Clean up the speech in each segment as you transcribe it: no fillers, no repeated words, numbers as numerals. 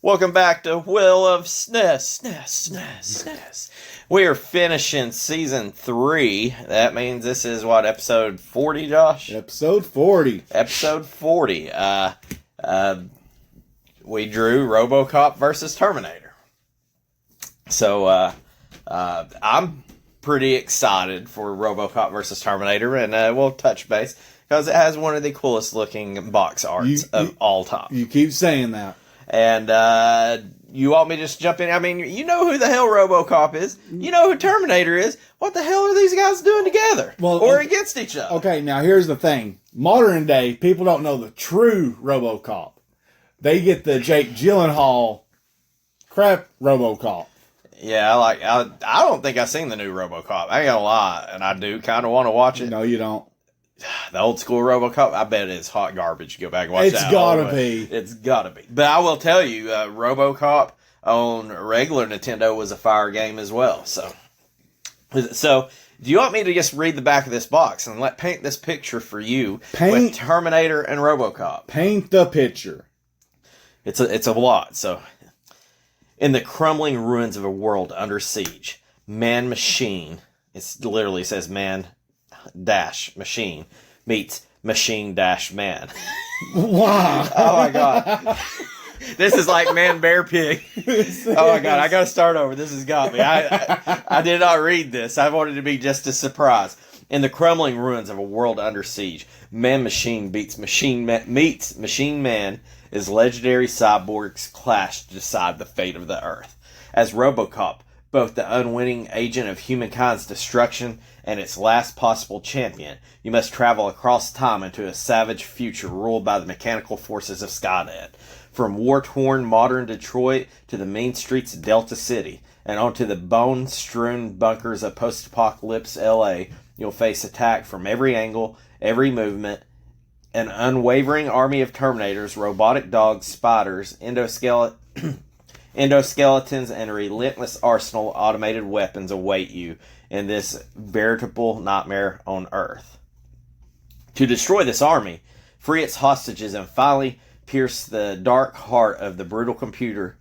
Welcome back to Will of SNES. We are finishing season 3. That means this is what, episode 40, Josh? Episode 40. Episode 40. We drew Robocop versus Terminator. So, I'm pretty excited for Robocop versus Terminator, and we'll touch base because it has one of the coolest looking box arts of all time. You keep saying that. And you want me to just jump in? I mean, you know who the hell Robocop is. You know who Terminator is. What the hell are these guys doing together? Or against each other? Okay, now here's the thing. Modern day, people don't know the true Robocop. They get the Jake Gyllenhaal crap Robocop. Yeah, I don't think I've seen the new Robocop. I ain't gonna lie, and I do kind of want to watch it. No, you don't. The old school Robocop, I bet it's hot garbage. Go back and watch that. It's gotta be. It's gotta be. But I will tell you, Robocop on regular Nintendo was a fire game as well. So, do you want me to just read the back of this box and paint this picture for you with Terminator and Robocop? Paint the picture. It's a lot. So, in the crumbling ruins of a world under siege, man-machine, it literally says man-machine meets machine-man. Wow. Oh my god. This is like man-bear-pig. Oh my god, I gotta start over. This has got me. I did not read this. I wanted to be just a surprise. In the crumbling ruins of a world under siege, man-machine meets machine-man as legendary cyborgs clash to decide the fate of the Earth. As Robocop, both the unwitting agent of humankind's destruction and its last possible champion, you must travel across time into a savage future ruled by the mechanical forces of Skynet. From war-torn modern Detroit to the mean streets of Delta City and onto the bone-strewn bunkers of post-apocalypse LA, you'll face attack from every angle, every movement. An unwavering army of Terminators, robotic dogs, spiders, endoskeletons, and a relentless arsenal of automated weapons await you in this veritable nightmare on Earth. To destroy this army, free its hostages, and finally pierce the dark heart of the brutal computer,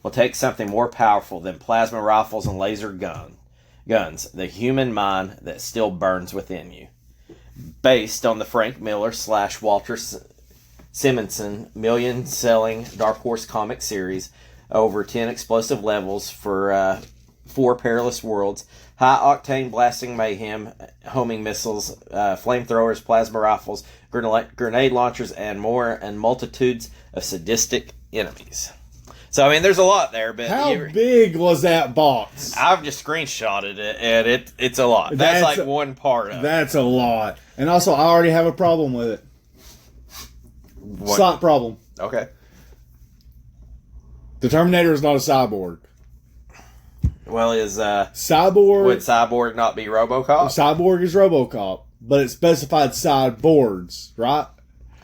will take something more powerful than plasma rifles and laser guns, the human mind that still burns within you. Based on the Frank Miller / Walter Simonson million-selling Dark Horse comic series, over 10 explosive levels for 4 perilous worlds, high-octane blasting mayhem, homing missiles, flamethrowers, plasma rifles, grenade launchers, and more, and multitudes of sadistic enemies. So, I mean, there's a lot there, but... How big was that box? I've just screenshotted it, and it's a lot. That's like one part of it. That's a lot. And also, I already have a problem with it. Slight problem. Okay. The Terminator is not a cyborg. Well, would Cyborg not be Robocop? Cyborg is Robocop, but it specified cyborgs, right?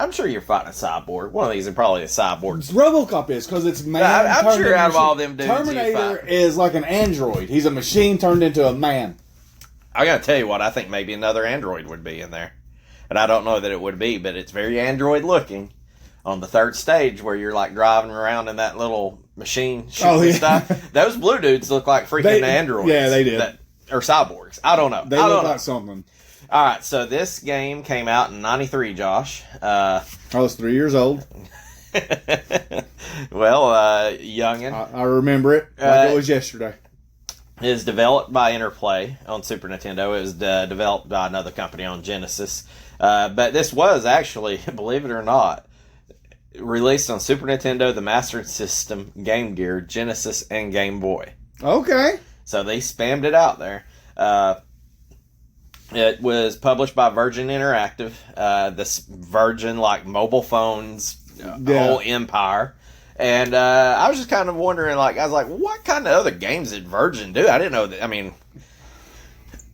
I'm sure you're fighting a cyborg. One of these is probably a cyborg. Robocop is, because it's man. I'm sure out of all them dudes, Terminator is like an android. He's a machine turned into a man. I gotta tell you what, I think maybe another android would be in there. And I don't know that it would be, but it's very android looking. On the third stage where you're like driving around in that little machine shooting stuff. Those blue dudes look like freaking androids. Yeah, they did. Or cyborgs. I don't know. They look like something. All right, so this game came out in 93, Josh. I was 3 years old. Well, youngin'. I remember it like it was yesterday. It is developed by Interplay on Super Nintendo. It was developed by another company on Genesis. But this was actually, believe it or not, released on Super Nintendo, the Master System, Game Gear, Genesis, and Game Boy. Okay. So they spammed it out there. It was published by Virgin Interactive, this Virgin, like, mobile phones, whole empire. And I was just kind of wondering, like, I was like, what kind of other games did Virgin do? I didn't know that. I mean,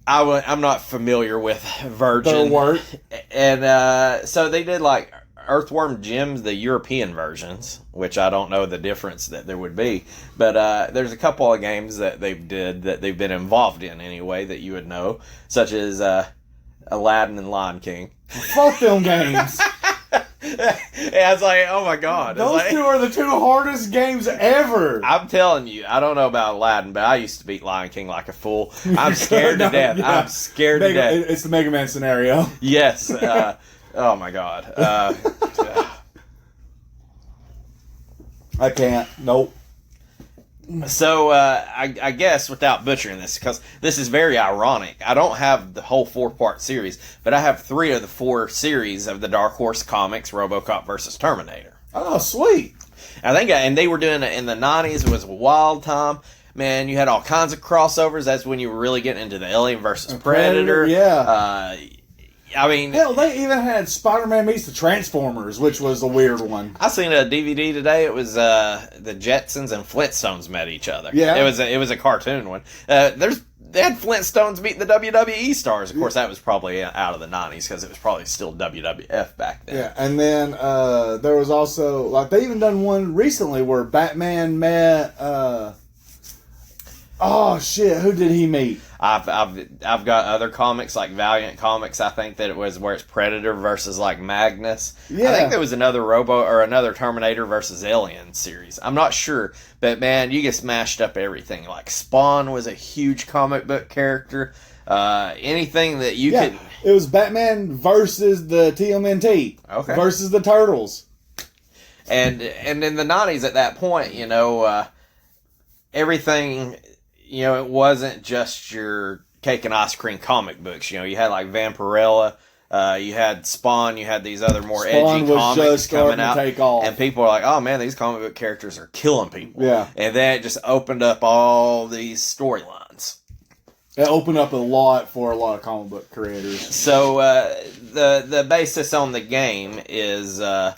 I'm not familiar with Virgin. Their work. And so they did, like, Earthworm Jim's, the European versions, which I don't know the difference that there would be. But there's a couple of games that they've been involved in anyway that you would know, such as Aladdin and Lion King. Fuck them games. I was like, oh my god. Those two are the two hardest games ever. I'm telling you, I don't know about Aladdin, but I used to beat Lion King like a fool. I'm scared to death. Yeah. I'm scared to death. It's the Mega Man scenario. Yes. Oh my god. I can't. Nope. So, I guess without butchering this, because this is very ironic, I don't have the whole 4-part series, but I have 3 of the 4 series of the Dark Horse comics, Robocop versus Terminator. Oh, sweet. I think, and they were doing it in the 90s. It was a wild time. Man, you had all kinds of crossovers. That's when you were really getting into the Alien versus Predator. Yeah. I mean, hell, they even had Spider-Man meets the Transformers, which was a weird one. I seen a DVD today. It was the Jetsons and Flintstones met each other. Yeah, it was a cartoon one. They had Flintstones meet the WWE stars. Of course, that was probably out of the 90s because it was probably still WWF back then. Yeah, and then there was also like they even done one recently where Batman met. Oh shit! Who did he meet? I've got other comics like Valiant Comics. I think that it was where it's Predator versus like Magnus. Yeah. I think there was another Terminator versus Alien series. I'm not sure, but man, you get smashed up everything. Like Spawn was a huge comic book character. Anything that you could. It was Batman versus the TMNT. Okay. Versus the Turtles. And in the 90s at that point, everything. It wasn't just your cake and ice cream comic books. You had like Vampirella, you had Spawn, you had these other more edgy comics coming out. Take off. And people are like, oh man, these comic book characters are killing people. Yeah. And then it just opened up all these storylines. It opened up a lot for a lot of comic book creators. So the basis on the game is, it's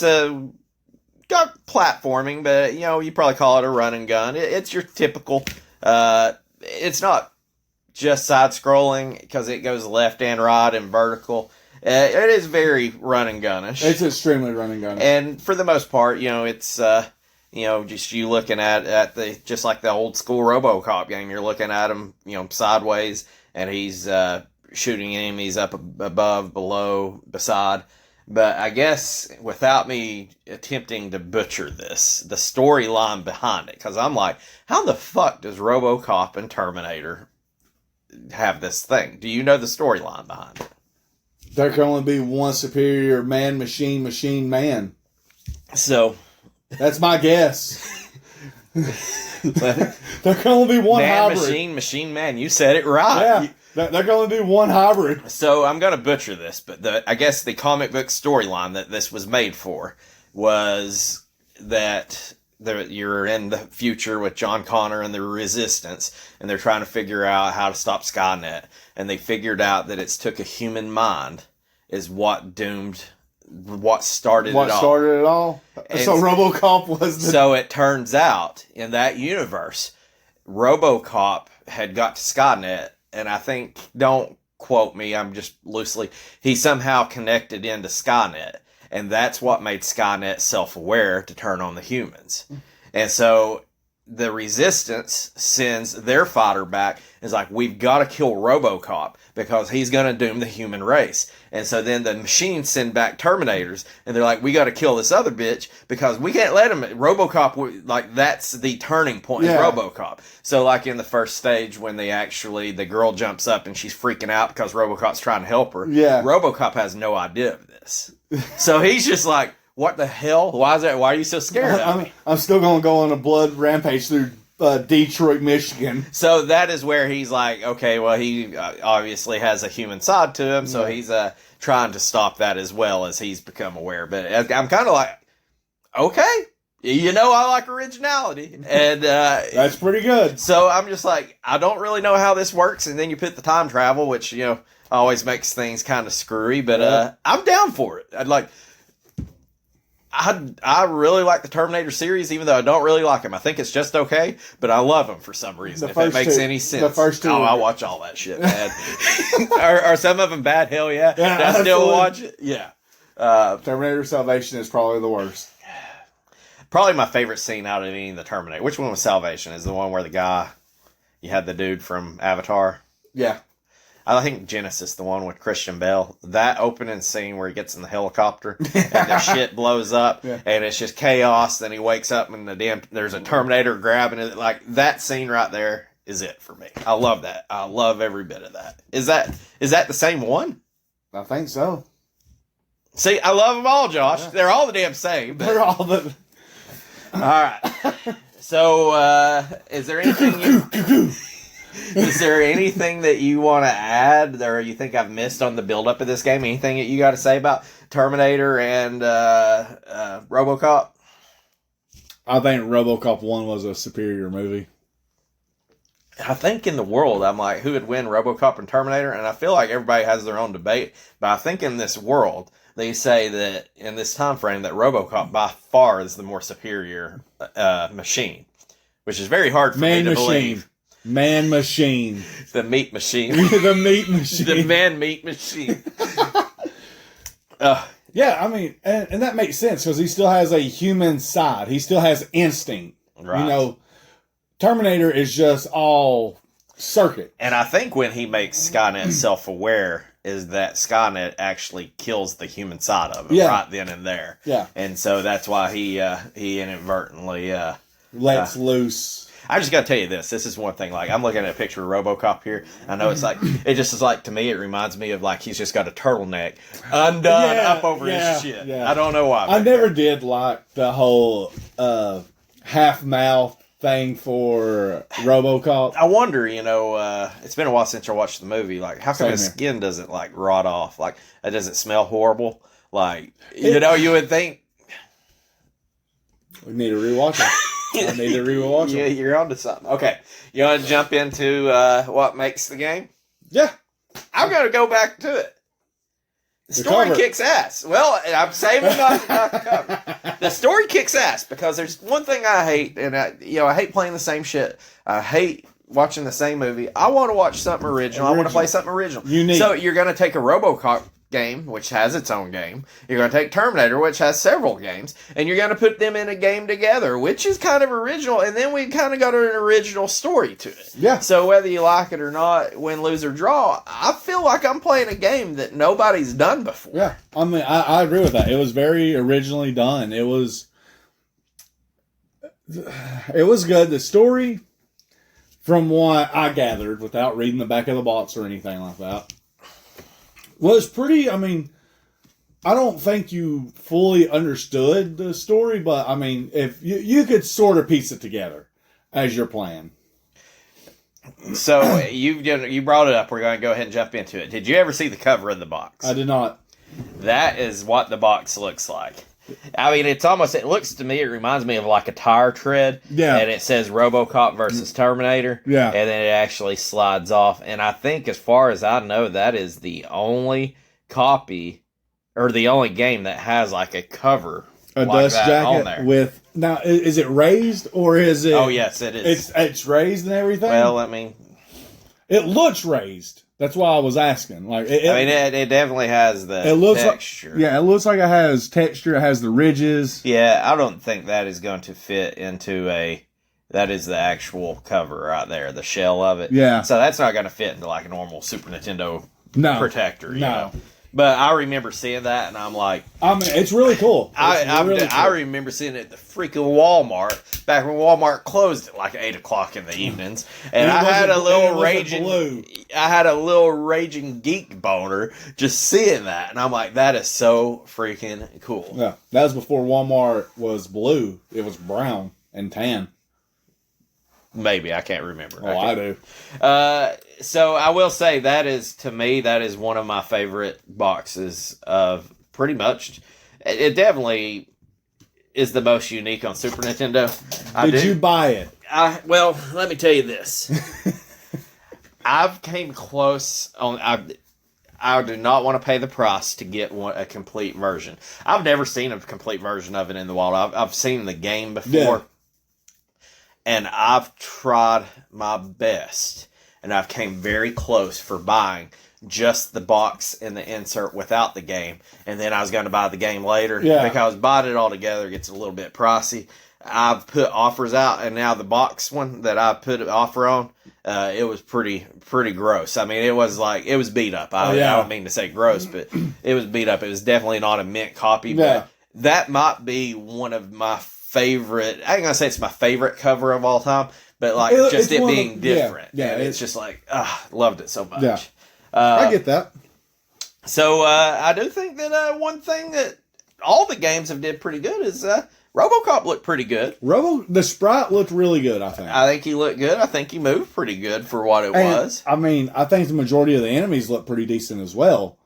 a got platforming, but you probably call it a run and gun. It's your typical. It's not just side scrolling because it goes left and right and vertical. It is very run and gunnish. It's extremely run and gunnish, and for the most part, it's just you looking at the just like the old school RoboCop game. You're looking at him, sideways, and he's shooting enemies up above, below, beside. But I guess without me attempting to butcher this, the storyline behind it, because I'm like, how the fuck does RoboCop and Terminator have this thing? Do you know the storyline behind it? There can only be one superior man, machine, man. So that's my guess. There can only be one man, hybrid. machine, man. You said it right. Yeah. There can only be one hybrid. So I'm going to butcher this, but I guess the comic book storyline that this was made for was that you're in the future with John Connor and the Resistance, and they're trying to figure out how to stop Skynet. And they figured out that it's took a human mind is what started it all. What started it all? And so RoboCop was the... So it turns out, in that universe, RoboCop had got to Skynet, and I think, don't quote me, I'm just loosely, he somehow connected into Skynet. And that's what made Skynet self-aware to turn on the humans. And so the Resistance sends their fighter back. It's like, we've got to kill RoboCop because he's going to doom the human race. And so then the machines send back Terminators, and they're like, we got to kill this other bitch because we can't let him. RoboCop, like, that's the turning point is RoboCop. So like in the first stage when the girl jumps up and she's freaking out because RoboCop's trying to help her. Yeah. RoboCop has no idea of this. So he's just like, what the hell? Why is that? Why are you so scared of me? I'm still going to go on a blood rampage through Detroit, Michigan. So that is where he's like, okay, well, he obviously has a human side to him, so he's trying to stop that as well as he's become aware. But I'm kind of like, okay, I like originality. And that's pretty good. So I'm just like, I don't really know how this works. And then you put the time travel, which, always makes things kind of screwy, but I'm down for it. I really like the Terminator series, even though I don't really like him. I think it's just okay, but I love him for some reason. If it makes any sense. The first two. Oh, I watch all that shit, man. Are some of them bad? Hell yeah. Yeah, I still watch it? Yeah. Terminator Salvation is probably the worst. Probably my favorite scene out of any of the Terminator. Which one was Salvation? Is the one where you had the dude from Avatar? Yeah. I think Genesis, the one with Christian Bale, that opening scene where he gets in the helicopter and the shit blows up and it's just chaos. Then he wakes up and there's a Terminator grabbing it. Like that scene right there is it for me. I love that. I love every bit of that. Is that the same one? I think so. See, I love them all, Josh. Yeah. They're all the damn same. But... They're all the. All right. So, is there anything? Is there anything that you want to add or you think I've missed on the build-up of this game? Anything that you got to say about Terminator and Robocop? I think Robocop 1 was a superior movie. I think in the world, I'm like, who would win, Robocop and Terminator? And I feel like everybody has their own debate. But I think in this world, they say that in this time frame that Robocop by far is the more superior machine, which is very hard for me to believe. Man machine. The meat machine. The meat machine. The man meat machine. Yeah, I mean, and that makes sense because he still has a human side. He still has instinct. Right. You know, Terminator is just all circuit. And I think when he makes Skynet self-aware is that Skynet actually kills the human side of it right then and there. Yeah. And so that's why he inadvertently lets loose. I just got to tell you this. This is one thing. Like, I'm looking at a picture of RoboCop here. I know it's like, it just is like, to me, it reminds me of like he's just got a turtleneck undone up over his shit. Yeah. I don't know why. I never did like the whole half mouth thing for RoboCop. I wonder, it's been a while since I watched the movie. Like, how come his skin doesn't like rot off? Like, it doesn't smell horrible? Like, you would think. We need to rewatch it. I need to rewatch it. You're onto something. Okay. You want to jump into what makes the game? Yeah. I'm going to go back to it. The story kicks ass. Well, I'm saving not the cover. The story kicks ass because there's one thing I hate, and I hate playing the same shit. I hate watching the same movie. I want to watch something original. I want to play something original. Unique. So you're going to take a RoboCop game, which has its own game. You're going to take Terminator, which has several games, and you're going to put them in a game together, which is kind of original, and then we kind of got an original story to it. Yeah. So whether you like it or not, win, lose, or draw, I feel like I'm playing a game that nobody's done before. Yeah. I mean, I agree with that. It was very originally done. It was good. The story, from what I gathered, without reading the back of the box or anything like that, was pretty, I mean, I don't think you fully understood the story, but I mean, if you could sort of piece it together as your plan. So you brought it up. We're going to go ahead and jump into it. Did you ever see the cover of the box? I did not. That is what the box looks like. I mean, it looks to me, it reminds me of like a tire tread. Yeah. And it says RoboCop versus Terminator. Yeah. And then it actually slides off. And I think, as far as I know, that is the only copy or the only game that has like a cover. A like dust jacket on there. With, now, is it raised or is it? Oh, yes, it is. It's raised and everything? Well, I mean, it looks raised. That's why I was asking. Like, it definitely has the texture. It looks like it has texture. It has the ridges. Yeah, I don't think that is going to fit into that is the actual cover right there, the shell of it. Yeah. So that's not going to fit into like a normal Super Nintendo protector. You know? But I remember seeing that, and I'm like... I mean, it's really cool. I remember seeing it at the freaking Walmart, back when Walmart closed at like 8 o'clock in the evenings. And I had a little raging geek boner just seeing that. And I'm like, that is so freaking cool. Yeah, that was before Walmart was blue. It was brown and tan. Maybe. I can't remember. Oh, I do. So I will say that is one of my favorite boxes of pretty much. It definitely is the most unique on Super Nintendo. Did you buy it? Well, let me tell you this. I've came close on. I do not want to pay the price to get a complete version. I've never seen a complete version of it in the wild. I've seen the game before. Yeah. And I've tried my best, and I've came very close for buying just the box and the insert without the game. And then I was going to buy the game later. Yeah. Because buying it all together gets a little bit pricey. I've put offers out, and now the box one that I put an offer on, it was pretty gross. I mean, it was beat up. I don't mean to say gross, but it was beat up. It was definitely not a mint copy, but that might be one of my favorite. I ain't gonna say it's my favorite cover of all time, but like just it being different. Yeah, it's just like loved it so much. Yeah, I get that. So I do think that one thing that all the games have did pretty good is RoboCop looked pretty good. The sprite looked really good, I think. I think he looked good. I think he moved pretty good for what it was. I mean, I think the majority of the enemies looked pretty decent as well.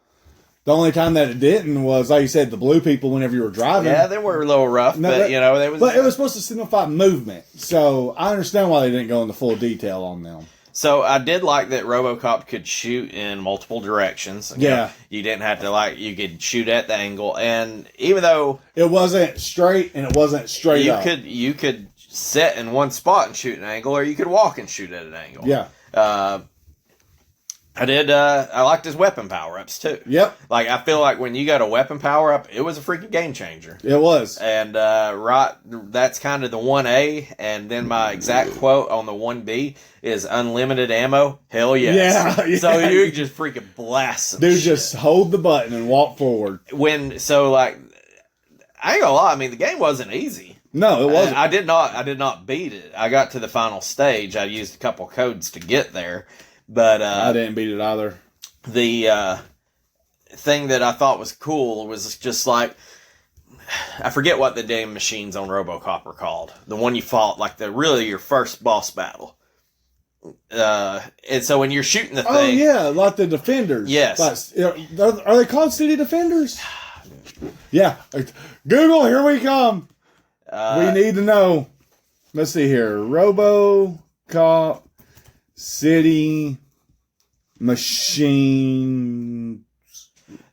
The only time that it didn't was, like you said, the blue people whenever you were driving. Yeah, they were a little rough, but it was... But it was supposed to signify movement, so I understand why they didn't go into full detail on them. So I did like that RoboCop could shoot in multiple directions. You didn't have to you could shoot at the angle, and even though it wasn't straight and it wasn't straight up, you could sit in one spot and shoot an angle, or you could walk and shoot at an angle. Yeah. I liked his weapon power-ups, too. Yep. Like, I feel like when you got a weapon power-up, it was a freaking game changer. It was. And, that's kind of the 1A, and then my exact quote on the 1B is unlimited ammo. Hell yes. Yeah. So you just freaking blast some Dude, shit. just hold the button and walk forward. I ain't gonna lie, I mean, the game wasn't easy. No, it wasn't. I did not beat it. I got to the final stage. I used a couple codes to get there. But I didn't beat it either. The thing that I thought was cool was just like, I forget what the damn machines on RoboCop are called. The one you fought, like your first boss battle. And so when you're shooting the thing, oh yeah, like the defenders. Yes. Are they called city defenders? Yeah. Google, here we come. We need to know. Let's see here. RoboCop City Machine.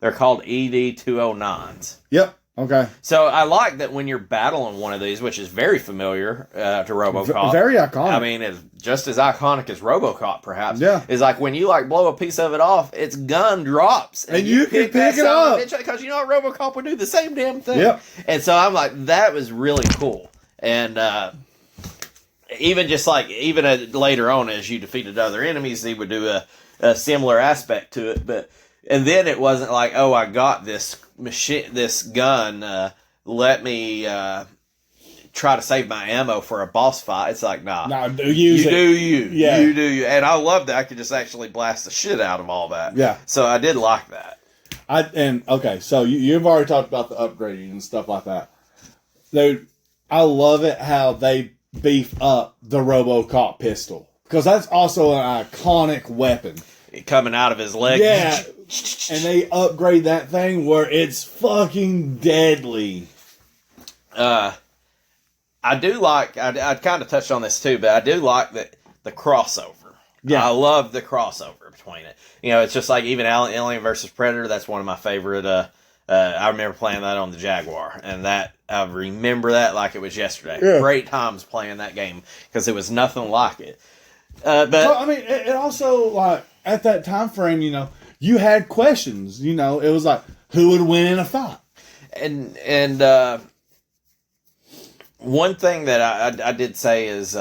They're called ED-209s. Yep. Okay. So I like that when you're battling one of these, which is very familiar to RoboCop. Very iconic. I mean, it's just as iconic as RoboCop, perhaps. Yeah. Is like when you blow a piece of it off, its gun drops. And you can pick it up. Because you know what, RoboCop would do the same damn thing. Yep. And so I'm like, that was really cool. And even later on, as you defeated other enemies, he would do a similar aspect to it. And then it wasn't like, oh, I got this gun. Let me try to save my ammo for a boss fight. It's like, nah. No, Yeah. You do you. And I love that I could just actually blast the shit out of all that. Yeah. So I did like that. So you've already talked about the upgrading and stuff like that. Dude, I love it how they beef up the RoboCop pistol. Because that's also an iconic weapon. Coming out of his leg. Yeah. And they upgrade that thing where it's fucking deadly. I do like, I kind of touched on this too, but I do like the crossover. Yeah. I love the crossover between it. It's just like even Alien vs. Predator, that's one of my favorite, I remember playing that on the Jaguar, and I remember that like it was yesterday. Yeah. Great times playing that game, because it was nothing like it. It also, like, at that time frame, you had questions. It was like, who would win in a fight? And one thing that I did say is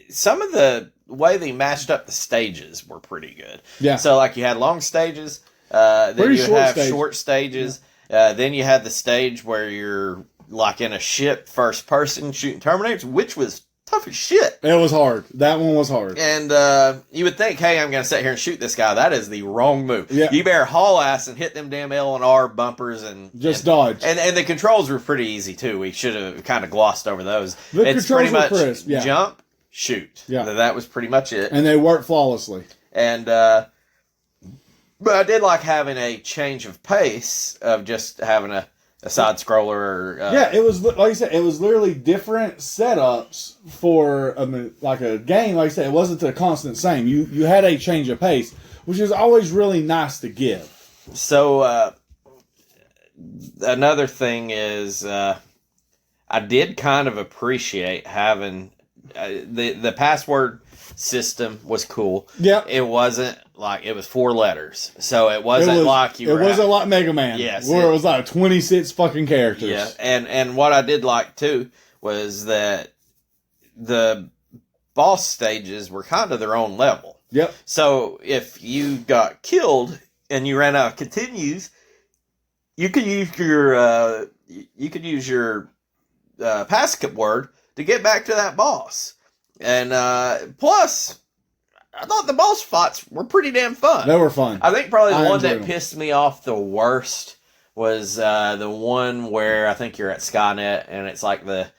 some of the way they matched up the stages were pretty good. Yeah. So, like, you had long stages, then you have short stages, then you had the stage where you're, like, in a ship, first person, shooting Terminators, which was tough as shit. It was hard. That one was hard. And you would think, hey, I'm going to sit here and shoot this guy. That is the wrong move. Yeah. You better haul ass and hit them damn L and R bumpers and just dodge. And the controls were pretty easy too. We should have kind of glossed over those. It's pretty much crisp. Yeah. Jump, shoot. Yeah. That was pretty much it. And they worked flawlessly. And but I did like having a change of pace of just having a side scroller. It was like you said. It was literally different setups for a game. Like I said, it wasn't the constant same. You had a change of pace, which is always really nice to give. So another thing is, I did kind of appreciate having the password system was cool. Yep. It wasn't like it was 4 letters, so it wasn't like you. It wasn't like Mega Man. Yes, where it was like 26 fucking characters. Yeah, and what I did like too was that the boss stages were kind of their own level. Yep. So if you got killed and you ran out of continues, you could use your password to get back to that boss. And plus, I thought the boss fights were pretty damn fun. They were fun. I think probably the one that them. pissed me off the worst was the one where I think you're at Skynet and it's like the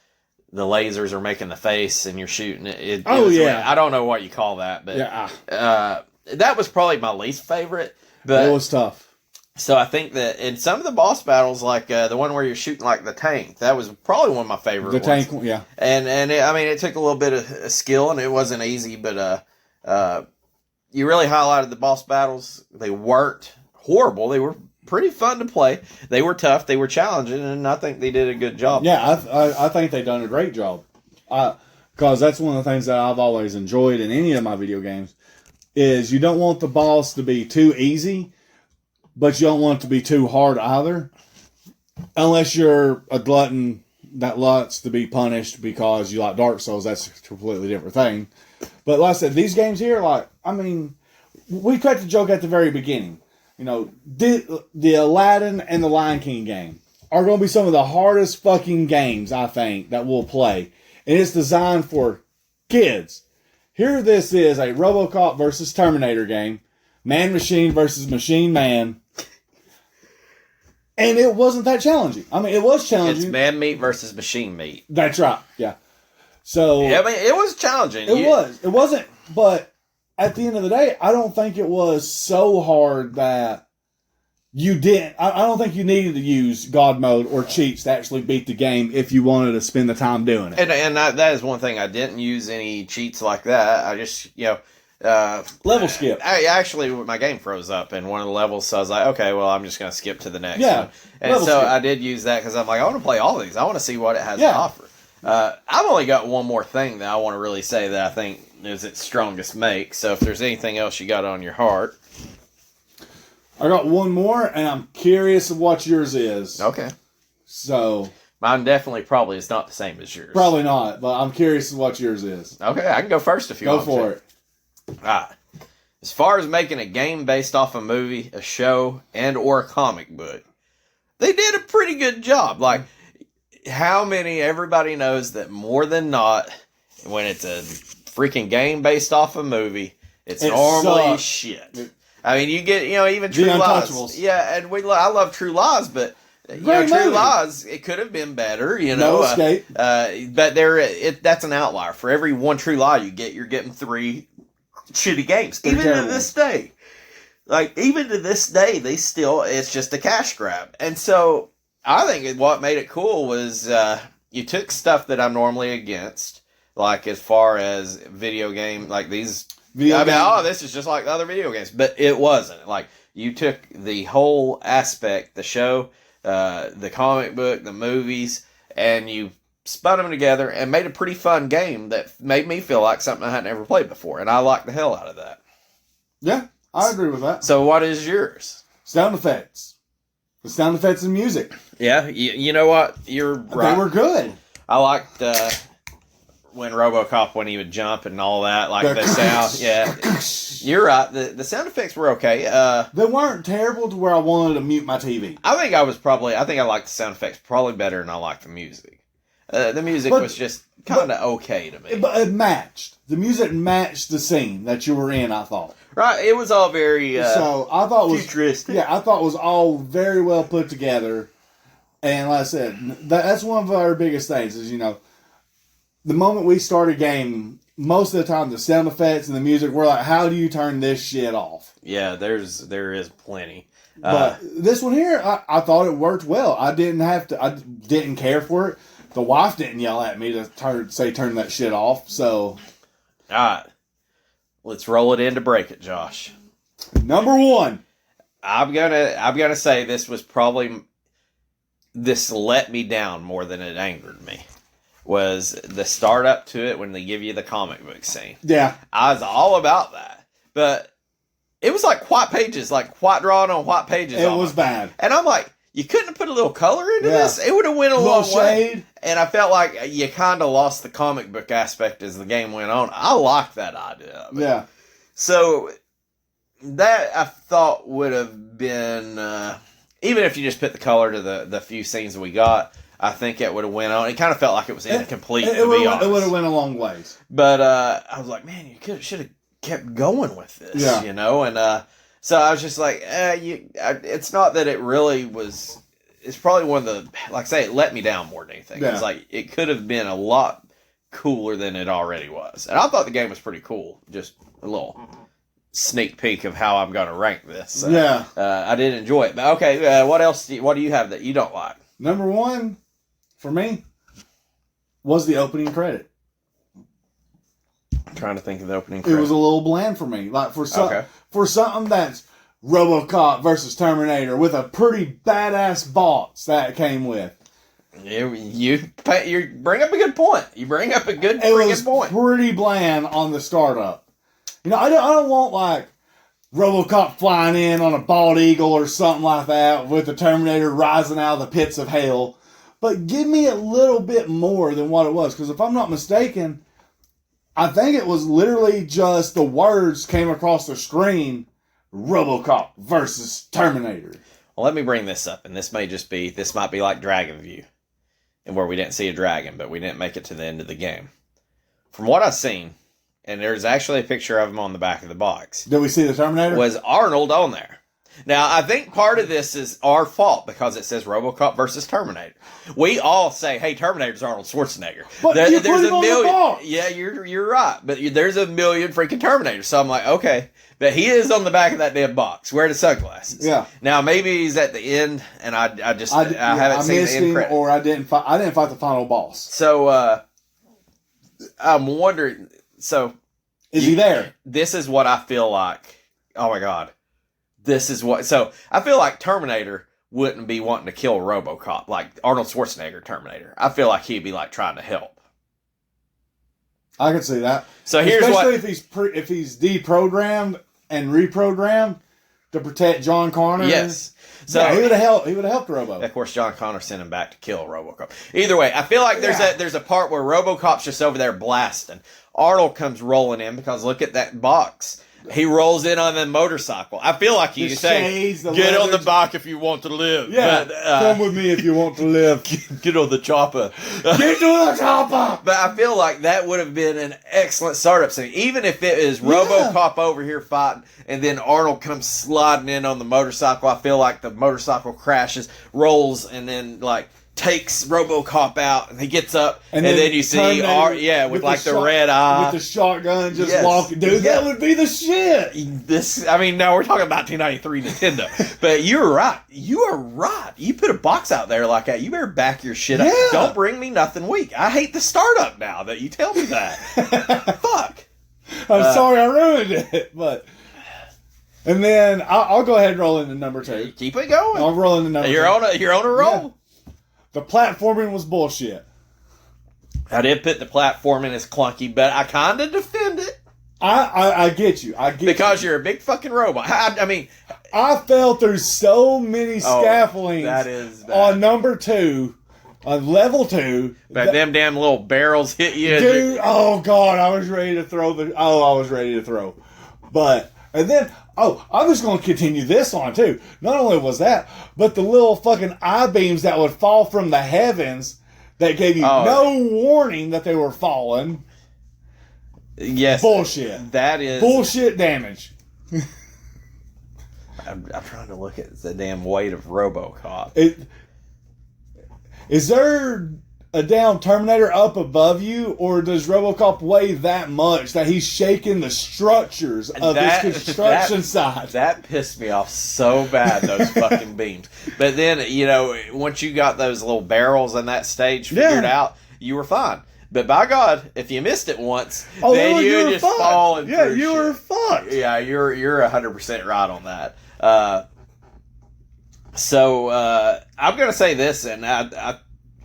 lasers are making the face and you're shooting it. I don't know what you call that, but that was probably my least favorite. But it was tough. So I think that in some of the boss battles, like the one where you're shooting like the tank, that was probably one of my favorite ones. The tank, yeah. And it took a little bit of skill and it wasn't easy, but you really highlighted the boss battles. They weren't horrible. They were pretty fun to play. They were tough. They were challenging, and I think they did a good job. Yeah, I think they done a great job. Because that's one of the things that I've always enjoyed in any of my video games is you don't want the boss to be too easy, but you don't want it to be too hard either. Unless you're a glutton that likes to be punished because you like Dark Souls, that's a completely different thing. But like I said, these games here, we cracked the joke at the very beginning. You know, the Aladdin and the Lion King game are going to be some of the hardest fucking games, I think, that we'll play. And it's designed for kids. Here this is a Robocop versus Terminator game. Man-machine versus machine-man. And it wasn't that challenging. I mean, it was challenging. It's man meat versus machine meat. That's right, yeah. So yeah, I mean, it was challenging. It was. It wasn't, but at the end of the day, I don't think it was so hard that you didn't. I don't think you needed to use God mode or cheats to actually beat the game if you wanted to spend the time doing it. And that is one thing. I didn't use any cheats like that. I just, level skip. Actually, my game froze up in one of the levels, so I was like, okay, well, I'm just going to skip to the next one. And so skip. I did use that because I'm like, I want to play all of these. I want to see what it has to offer. I've only got one more thing that I want to really say that I think is its strongest make. So if there's anything else you got on your heart. I got one more, and I'm curious of what yours is. Okay. So mine definitely probably is not the same as yours. Probably not, but I'm curious of what yours is. Okay, I can go first if you want. Go for it. All right. As far as making a game based off a movie, a show, and or a comic book, they did a pretty good job. Like, everybody knows that more than not, when it's a freaking game based off a movie, it's normally shit. I mean, you get, even True Lies. Yeah, and I love True Lies, but True Lies, it could have been better, No escape. But that's an outlier. For every one True Lie you get, you're getting 3 shitty games. Even to this day. Even to this day, it's just a cash grab. And so, I think what made it cool was, you took stuff that I'm normally against, like as far as video game, like these... this is just like the other video games. But it wasn't. Like, you took the whole aspect, the show, the comic book, the movies, and you spun them together and made a pretty fun game that made me feel like something I hadn't ever played before. And I liked the hell out of that. Yeah, I agree with that. So what is yours? Sound effects. The sound effects and music. Yeah, you know what? You're right. They were good. I liked... when Robocop, when he would jump and all that, like the sound. Yeah, you're right. The sound effects were okay. They weren't terrible to where I wanted to mute my TV. I think I liked the sound effects probably better than I liked the music. The music was just kind of okay to me. But it matched. The music matched the scene that you were in, I thought. Right. It was all very so I thought futuristic. I thought it was all very well put together. And like I said, that's one of our biggest things is, the moment we start a game, most of the time the sound effects and the music, we're like, how do you turn this shit off? Yeah, there is plenty. But this one here, I thought it worked well. I didn't care for it. The wife didn't yell at me to turn that shit off. So, all right, let's roll it in to break it, Josh. Number 1. I'm gonna say this let me down more than it angered me. was the start up to it when they give you the comic book scene. Yeah. I was all about that. But it was like white pages, like white drawn on white pages. It was bad. And I'm like, you couldn't have put a little color into this? It would have went a long way. And I felt like you kind of lost the comic book aspect as the game went on. I liked that idea of it. Yeah. So that I thought would have been, even if you just put the color to the few scenes that we got, I think it would have went on. It kind of felt like it was incomplete, to be honest. It would have went a long ways. But I was like, man, you should have kept going with this, you know? And so I was just like, it's not that it really was. It's probably one of the, like I say, it let me down more than anything. It's like, it could have been a lot cooler than it already was. And I thought the game was pretty cool. Just a little sneak peek of how I'm going to rank this. So, I did enjoy it. But okay, what else? What do you have that you don't like? Number one, for me, was the opening credit. I'm trying to think of the opening credit. It was a little bland for me. Like for something that's Robocop versus Terminator with a pretty badass box that it came with. You bring up a good point. You bring up a good freaking point. It was pretty bland on the startup. You know, I don't want like Robocop flying in on a bald eagle or something like that with the Terminator rising out of the pits of hell. But give me a little bit more than what it was. Because if I'm not mistaken, I think it was literally just the words came across the screen, Robocop versus Terminator. Well, let me bring this up. And this might be like Dragon View. And where we didn't see a dragon, but we didn't make it to the end of the game. From what I've seen, and there's actually a picture of him on the back of the box. Did we see the Terminator? Was Arnold on there? Now, I think part of this is our fault because it says Robocop versus Terminator. We all say, hey, Terminator's Arnold Schwarzenegger. But there's put him a on million. The box. Yeah, you're right. But there's a million freaking Terminators. So I'm like, okay. But he is on the back of that damn box wearing the sunglasses. Yeah. Now, maybe he's at the end, and I haven't seen the end credit. Or I didn't fight the final boss. So, I'm wondering, is he there? This is what I feel like. Oh my God. So I feel like Terminator wouldn't be wanting to kill Robocop, like Arnold Schwarzenegger Terminator. I feel like he'd be like trying to help. I can see that. So here's especially if he's deprogrammed and reprogrammed to protect John Connor. Yes. So yeah, he would have helped Robo. Of course, John Connor sent him back to kill Robocop. Either way, I feel like there's a part where Robocop's just over there blasting. Arnold comes rolling in because look at that box. He rolls in on the motorcycle. I feel like you say, get on the bike if you want to live. Yeah, come with me if you want to live. Get on the chopper. Get to the chopper! But I feel like that would have been an excellent startup scene. Even if it is Robocop over here fighting, and then Arnold comes sliding in on the motorcycle. I feel like the motorcycle crashes, rolls, and then like takes Robocop out, and he gets up, and then you see with like the red eye. With the shotgun just walking. Dude, that would be the shit. Now we're talking about 1993 Nintendo. But you're right. You are right. You put a box out there like that, you better back your shit up. Don't bring me nothing weak. I hate the startup now that you tell me that. Fuck. I'm sorry I ruined it, but... And then I'll go ahead and roll into number 2. Keep it going. I'll roll into number 2. You're on a roll. Yeah. The platforming was bullshit. I did put the platforming as clunky, but I kind of defend it. I get you. Because you're a big fucking robot. I fell through so many scaffoldings that is bad. On number 2, on level 2. But them damn little barrels hit you. Dude, oh God, I was ready to throw. But, and then... Oh, I'm just going to continue this on, too. Not only was that, but the little fucking I-beams that would fall from the heavens that gave you no warning that they were falling. Yes. Bullshit. That is... Bullshit damage. I'm trying to look at the damn weight of Robocop. Is there a down Terminator up above you, or does Robocop weigh that much that he's shaking the structures of his construction site? That pissed me off so bad, those fucking beams. But then, once you got those little barrels in that stage figured out, you were fine. But by God, if you missed it once, then you just falling through shit. You were fucked. Yeah, you're 100% right on that. So I'm going to say this, and I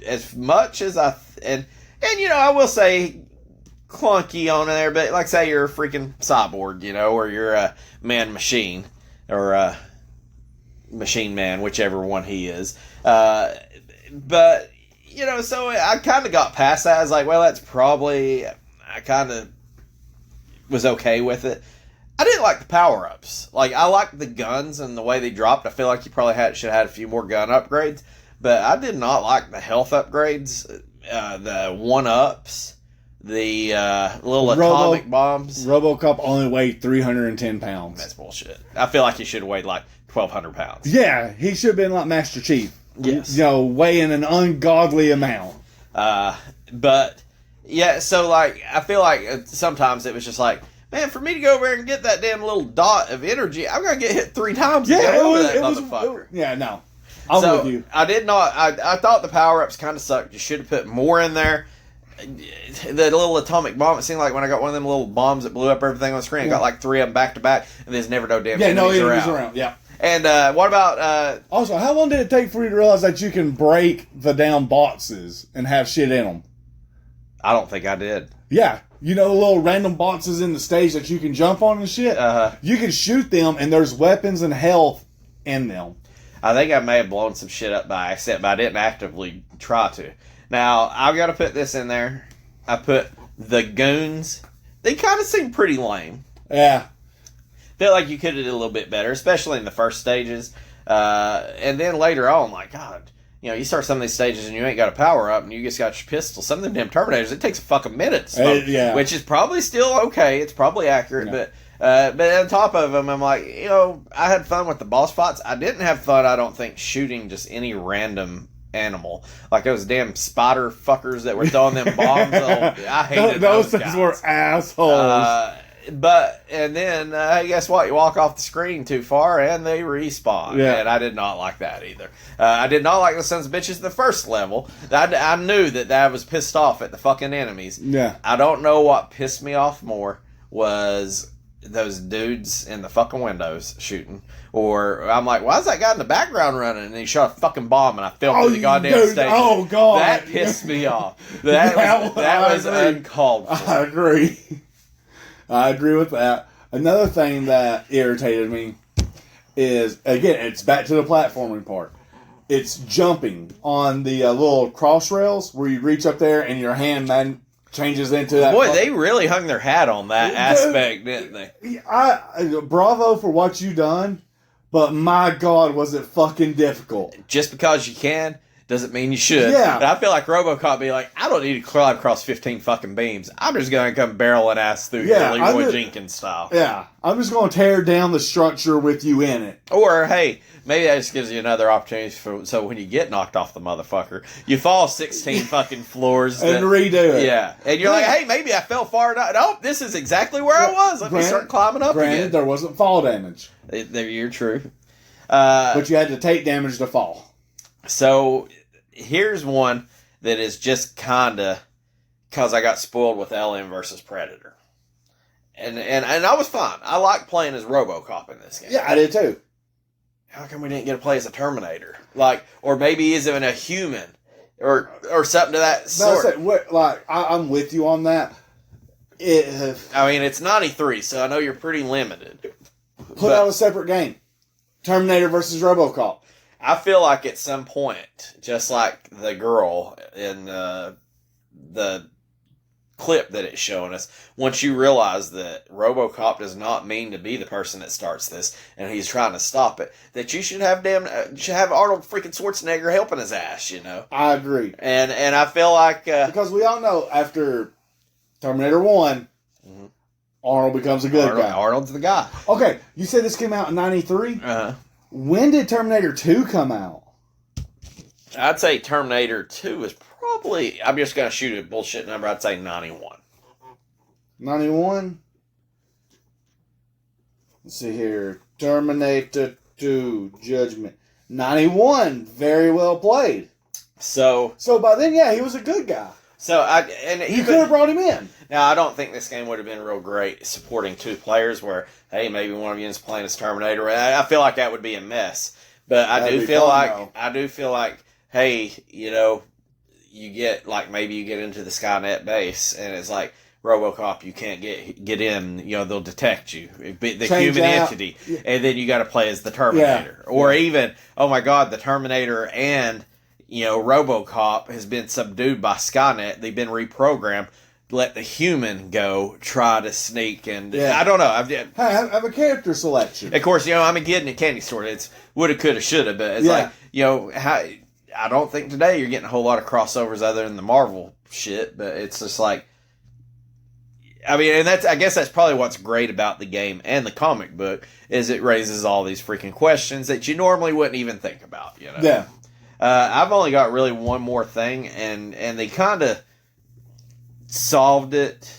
as much as and And, I will say clunky on there, but like say you're a freaking cyborg, or you're a man-machine, or a machine man, whichever one he is. But, so I kind of got past that. I was like, well, that's probably, I kind of was okay with it. I didn't like the power-ups. Like, I liked the guns and the way they dropped. I feel like you probably should have had a few more gun upgrades. But I did not like the health upgrades, the one-ups, the little atomic bombs. Robocop only weighed 310 pounds. That's bullshit. I feel like he should have weighed like 1,200 pounds. Yeah, he should have been like Master Chief. Yes. Weighing an ungodly amount. But, yeah, so, like, I feel like sometimes it was just like, man, for me to go over there and get that damn little dot of energy, I'm going to get hit 3 times to get over that motherfucker. No. I'm with you. I did not, I thought the power-ups kind of sucked. You should have put more in there. The little atomic bomb, it seemed like when I got one of them little bombs that blew up everything on the screen, I got like 3 of them back to back, and there's never no damn enemies around. Yeah. And what about... also, how long did it take for you to realize that you can break the down boxes and have shit in them? I don't think I did. Yeah. The little random boxes in the stage that you can jump on and shit? You can shoot them, and there's weapons and health in them. I think I may have blown some shit up by accident, but I didn't actively try to. Now, I've got to put this in there. I put the goons. They kind of seem pretty lame. Yeah. Feel like you could have did a little bit better, especially in the first stages. And then later on, like, God, you start some of these stages and you ain't got a power up and you just got your pistol. Some of them damn Terminators, it takes a fucking minute to smoke, which is probably still okay. It's probably accurate, but on top of them, I'm like, I had fun with the boss fights. I didn't have fun, I don't think, shooting just any random animal. Like those damn spider fuckers that were throwing them bombs. I hated those things guys. Were assholes. And then, guess what? You walk off the screen too far and they respawn. Yeah. And I did not like that either. I did not like the sons of bitches in the first level. I knew that I was pissed off at the fucking enemies. Yeah. I don't know what pissed me off more was those dudes in the fucking windows shooting. Or I'm like, why is that guy in the background running? And he shot a fucking bomb and I fell through the goddamn stage. Oh, God. That pissed me off. That was uncalled for. I agree with that. Another thing that irritated me is, again, it's back to the platforming part. It's jumping on the little cross rails where you reach up there and your hand then changes into that. Boy, they really hung their hat on that aspect, didn't they? Bravo for what you done, but my God, was it fucking difficult. Just because you can doesn't mean you should. Yeah. And I feel like Robocop be like, I don't need to climb across 15 fucking beams. I'm just going to come barreling ass through Leroy Jenkins style. Yeah. I'm just going to tear down the structure with you in it. Or, hey, maybe that just gives you another opportunity so when you get knocked off the motherfucker, you fall 16 fucking floors. And redo it. Yeah. And you're like, hey, maybe I fell far enough. Nope, this is exactly where I was. Let me start climbing up again. There wasn't fall damage. You're true. But you had to take damage to fall. So... Here's one that is just kinda because I got spoiled with Alien versus Predator, and I was fine. I like playing as Robocop in this game. Yeah, I did too. How come we didn't get to play as a Terminator? Or maybe even a human, or something to that sort. I'm with you on that. I mean, it's 93, so I know you're pretty limited. Put out a separate game, Terminator versus Robocop. I feel like at some point, just like the girl in the clip that it's showing us, once you realize that Robocop does not mean to be the person that starts this, and he's trying to stop it, that you should have Arnold freaking Schwarzenegger helping his ass, I agree. And I feel like... because we all know after Terminator 1, Arnold becomes a good guy. Arnold's the guy. Okay, you said this came out in 93? Uh-huh. When did Terminator 2 come out? I'd say Terminator 2 is probably... I'm just going to shoot a bullshit number. I'd say 91. 91? Let's see here. Terminator 2, Judgment. 91. Very well played. So by then, yeah, he was a good guy. You could have brought him in. Now, I don't think this game would have been real great supporting 2 players where, hey, maybe one of you is playing as Terminator. I feel like that would be a mess. But I do feel like, hey, you get, like, maybe you get into the Skynet base, and it's like, Robocop, you can't get in, they'll detect you. The human entity. And then you got to play as the Terminator. Yeah. Or even, oh my God, the Terminator and, Robocop has been subdued by Skynet. They've been reprogrammed. Let the human go try to sneak, and I don't know. Have a character selection. Of course, I'm a kid in a candy store. It's woulda, coulda, shoulda, but it's like, I don't think today you're getting a whole lot of crossovers other than the Marvel shit, but it's just like, I mean, and I guess that's probably what's great about the game and the comic book is it raises all these freaking questions that you normally wouldn't even think about, Yeah. I've only got really one more thing, and they kind of solved it,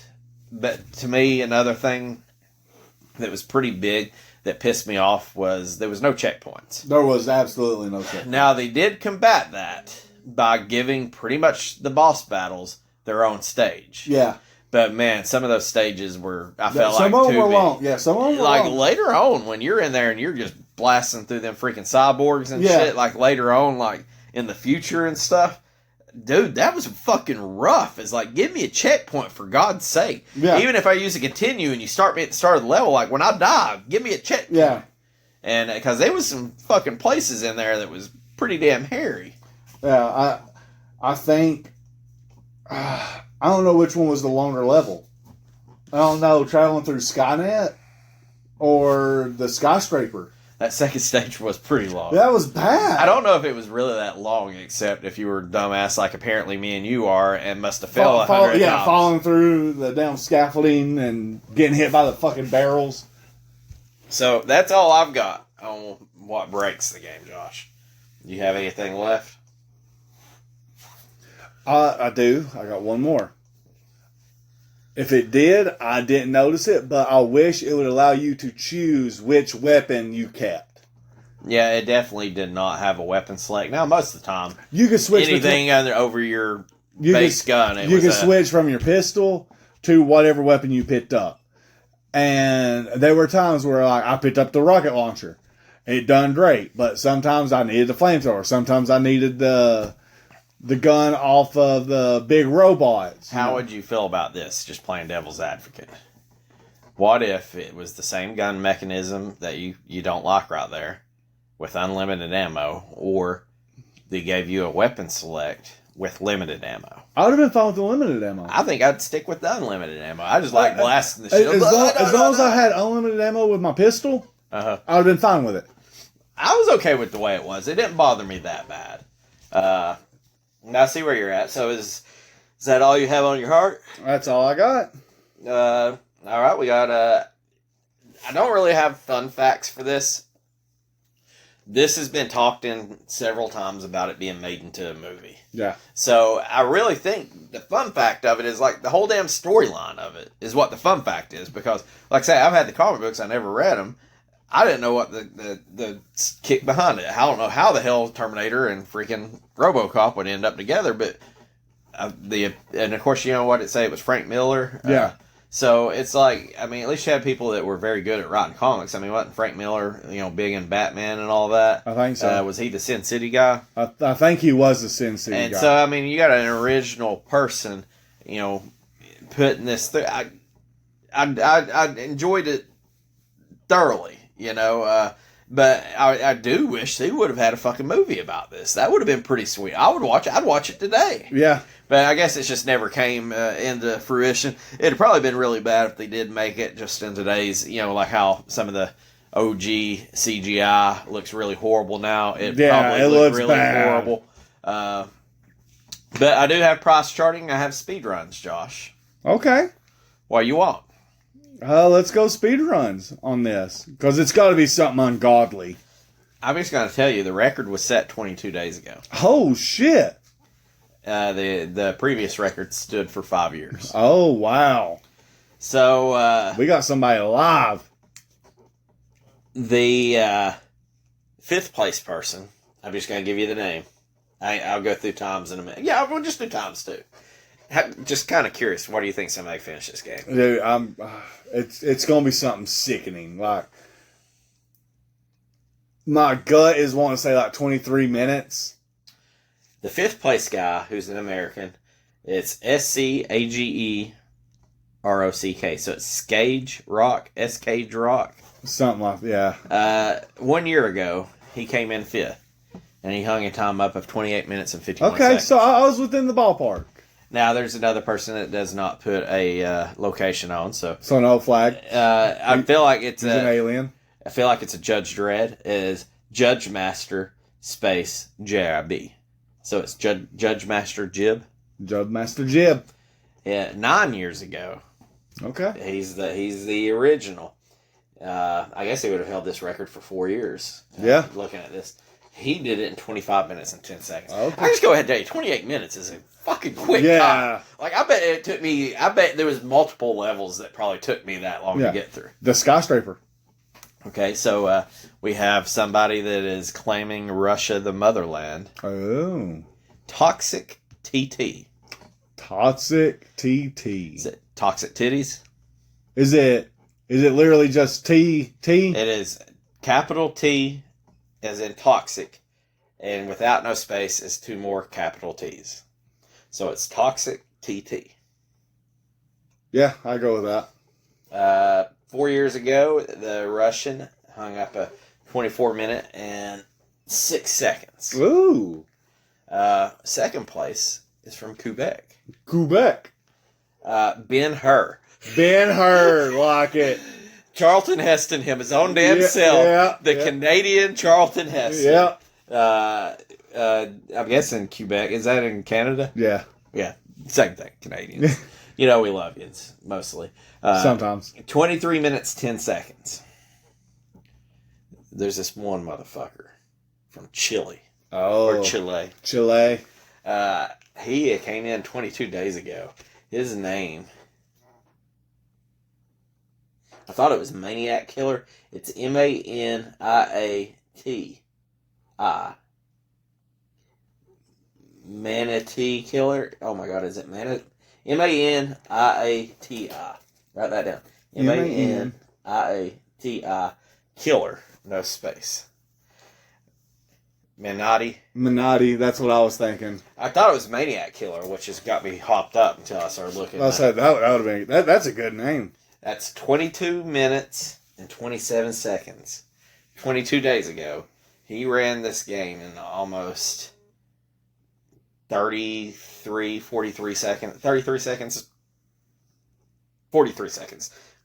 but to me, another thing that was pretty big that pissed me off was there was no checkpoints. There was absolutely no checkpoints. Now, they did combat that by giving pretty much the boss battles their own stage. Yeah. But man, some of those stages were, I felt some like, of them too were big. long. Yeah, some of them were like long. later on, when you're in there and you're just blasting through them freaking cyborgs and shit, like later on, like in the future and stuff, dude, that was fucking rough. It's like, give me a checkpoint for God's sake. Yeah. Even if I use a continue and you start me at the start of the level, like when I die, give me a checkpoint. Yeah. And because there was some fucking places in there that was pretty damn hairy. Yeah, I think I don't know which one was the longer level. I don't know, traveling through Skynet or the skyscraper. That second stage was pretty long. That was bad. I don't know if it was really that long, except if you were dumbass like apparently me and you are, and must have fell 100 times. Yeah, falling through the damn scaffolding and getting hit by the fucking barrels. So that's all I've got on what breaks the game, Josh. You have anything left? I do. I got one more. If it did, I didn't notice it, but I wish it would allow you to choose which weapon you kept. Yeah, it definitely did not have a weapon select. Now, most of the time, you could switch anything over your base gun. You could switch from your pistol to whatever weapon you picked up. And there were times where I picked up the rocket launcher. It done great, but sometimes I needed the flamethrower. Sometimes I needed the gun off of the big robots. How would you feel about this, just playing devil's advocate? What if it was the same gun mechanism that you don't like right there with unlimited ammo, or they gave you a weapon select with limited ammo? I would have been fine with the limited ammo. I think I'd stick with the unlimited ammo. I just like blasting the shit. As long as I had unlimited ammo with my pistol, I would have been fine with it. I was okay with the way it was. It didn't bother me that bad. Now I see where you're at. So is that all you have on your heart? That's all I got. All right, we got. I don't really have fun facts for this. This has been talked in several times about it being made into a movie. Yeah. So I really think the fun fact of it is like the whole damn storyline of it is what the fun fact is, because, like I say, I've had the comic books, I never read them. I didn't know what the kick behind it. I don't know how the hell Terminator and freaking Robocop would end up together, but and of course, you know what it say? It was Frank Miller. Yeah. So it's like, I mean, at least you had people that were very good at writing comics. I mean, wasn't Frank Miller, big in Batman and all that? I think so. Was he the Sin City guy? I think he was the Sin City guy. And so, I mean, you got an original person, putting this through. I enjoyed it thoroughly. But I do wish they would have had a fucking movie about this. That would have been pretty sweet. I'd watch it today. Yeah. But I guess it just never came into fruition. It'd probably been really bad if they did make it just in today's, like how some of the OG CGI looks really horrible now. It probably looks really bad. Horrible. But I do have price charting. I have speed runs, Josh. Okay. What you want? Let's go speed runs on this, because it's got to be something ungodly. I'm just going to tell you, the record was set 22 days ago. Oh, shit. The previous record stood for 5 years. Oh, wow. So, we got somebody alive. The fifth place person, I'm just going to give you the name. I'll go through times in a minute. Yeah, we'll just do times too. Just kind of curious, what do you think somebody finish this game? Dude, it's going to be something sickening. Like, my gut is wanting to say like 23 minutes. The fifth place guy, who's an American, it's SCAGEROCK. So it's Skage Rock, Skage Rock. Something like that. 1 year ago, he came in fifth, and he hung a time up of 28 minutes and 51 Okay, seconds. so I was within the ballpark. Now, there's another person that does not put a location on, so no flag. I feel like it's an alien. I feel like it's a Judge Dredd. It is Judge Master space JIB. So it's Judge Master Jib. Judge Master Jib. Yeah, 9 years ago. Okay. He's the original. I guess he would have held this record for 4 years. Yeah. Looking at this. He did it in 25 minutes and 10 seconds. Okay. I just go ahead and tell you, 28 minutes is a fucking quick time. Like, I bet there was multiple levels that probably took me that long to get through. The skyscraper. Okay, so we have somebody that is claiming Russia the motherland. Oh. Toxic TT. Toxic TT. Is it Toxic Titties? Is it literally just TT? It is capital T as in toxic, and without no space is two more capital T's. So it's Toxic TT. Yeah, I go with that. 4 years ago, the Russian hung up a 24 minute and 6 seconds. Ooh. Second place is from Quebec. Quebec. Ben-Hur. Ben-Hur, like it. Charlton Heston, his own damn self. The Canadian Charlton Heston. Yeah. I'm guessing Quebec. Is that in Canada? Yeah. Yeah. Same thing. Canadians. We love you, mostly. Sometimes. 23 minutes, 10 seconds. There's this one motherfucker from Chile. Oh. Or Chile. Chile. He came in 22 days ago. His name, I thought it was Maniac Killer. It's Maniati. Manatee Killer. Oh my God, is it Maniati? Maniati. Write that down. Maniati Killer. No space. Minotti, that's what I was thinking. I thought it was Maniac Killer, which has got me hopped up until I started looking. I said that would have been that's a good name. That's 22 minutes and 27 seconds. 22 days ago, he ran this game in almost 43 seconds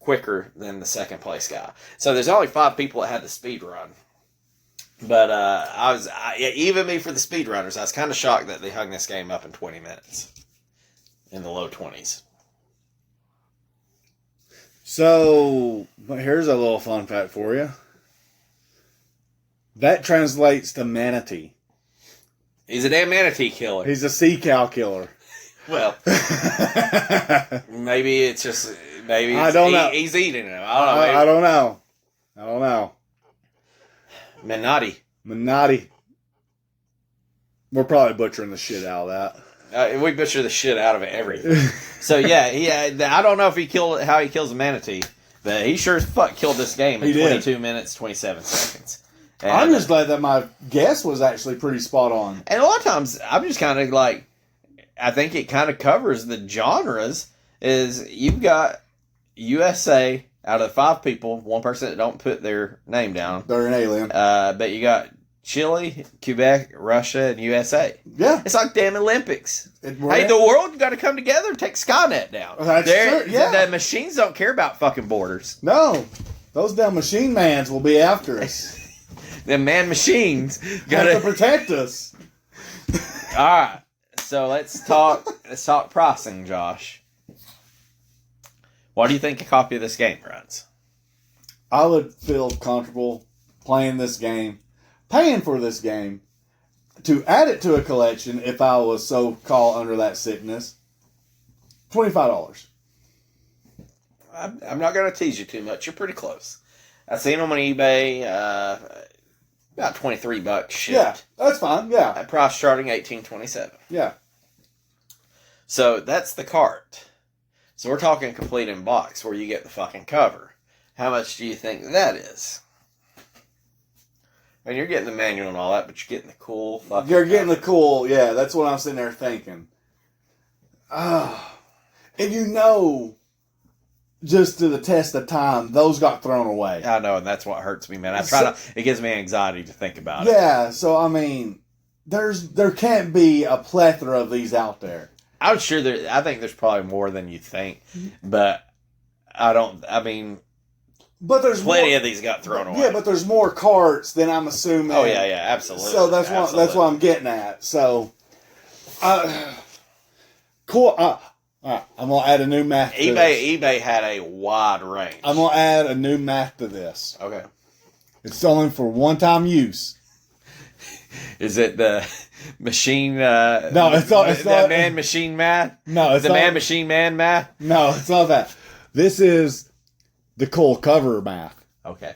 quicker than the second place guy. So there's only 5 people that had the speed run. But even me for the speedrunners, I was kind of shocked that they hung this game up in 20 minutes. In the low 20s. So, here's a little fun fact for you. That translates to manatee. He's a damn manatee killer. He's a sea cow killer. Well, maybe it's just... Maybe I don't know. He's eating them. I don't know. Minotti. We're probably butchering the shit out of that. We butcher the shit out of everything. So yeah, I don't know if how he kills a manatee, but he sure as fuck killed this game in 22 minutes, 27 seconds. And I'm just glad that my guess was actually pretty spot on. And a lot of times, I'm just kind of like, I think it kind of covers the genres. Is you've got USA. Out of 5 people, 1 person that don't put their name down. They're an alien. But you got Chile, Quebec, Russia, and USA. Yeah. It's like damn Olympics. The world got to come together and take Skynet down. That's true, yeah. The machines don't care about fucking borders. No. Those damn machine mans will be after us. Them man machines got to protect us. All right. So let's talk pricing, Josh. What do you think a copy of this game runs? I would feel comfortable playing this game, paying for this game, to add it to a collection if I was so called under that sickness. $25. I'm not going to tease you too much. You're pretty close. I've seen them on eBay. About $23 shipped. Yeah, that's fine. Yeah. At price starting $18.27. Yeah. So that's the cart. So we're talking complete in box where you get the fucking cover. How much do you think that is? And you're getting the manual and all that, but you're getting the cool fucking... You're getting the cool, yeah, that's what I'm sitting there thinking. And you know, just to the test of time, those got thrown away. I know, and that's what hurts me, man. It gives me anxiety to think about it. Yeah, so I mean, there can't be a plethora of these out there. I'm sure I think there's probably more than you think, but but there's plenty of these got thrown away. Yeah, but there's more carts than I'm assuming. Oh yeah, absolutely. So that's what I'm getting at. So, cool. I'm gonna add a new math. To eBay had a wide range. I'm gonna add a new math to this. Okay. It's only for one-time use. Is it the machine? No, it's not. Man-machine math. No, it's the not. man-machine man math. No, it's not that. This is the cool cover math. Okay.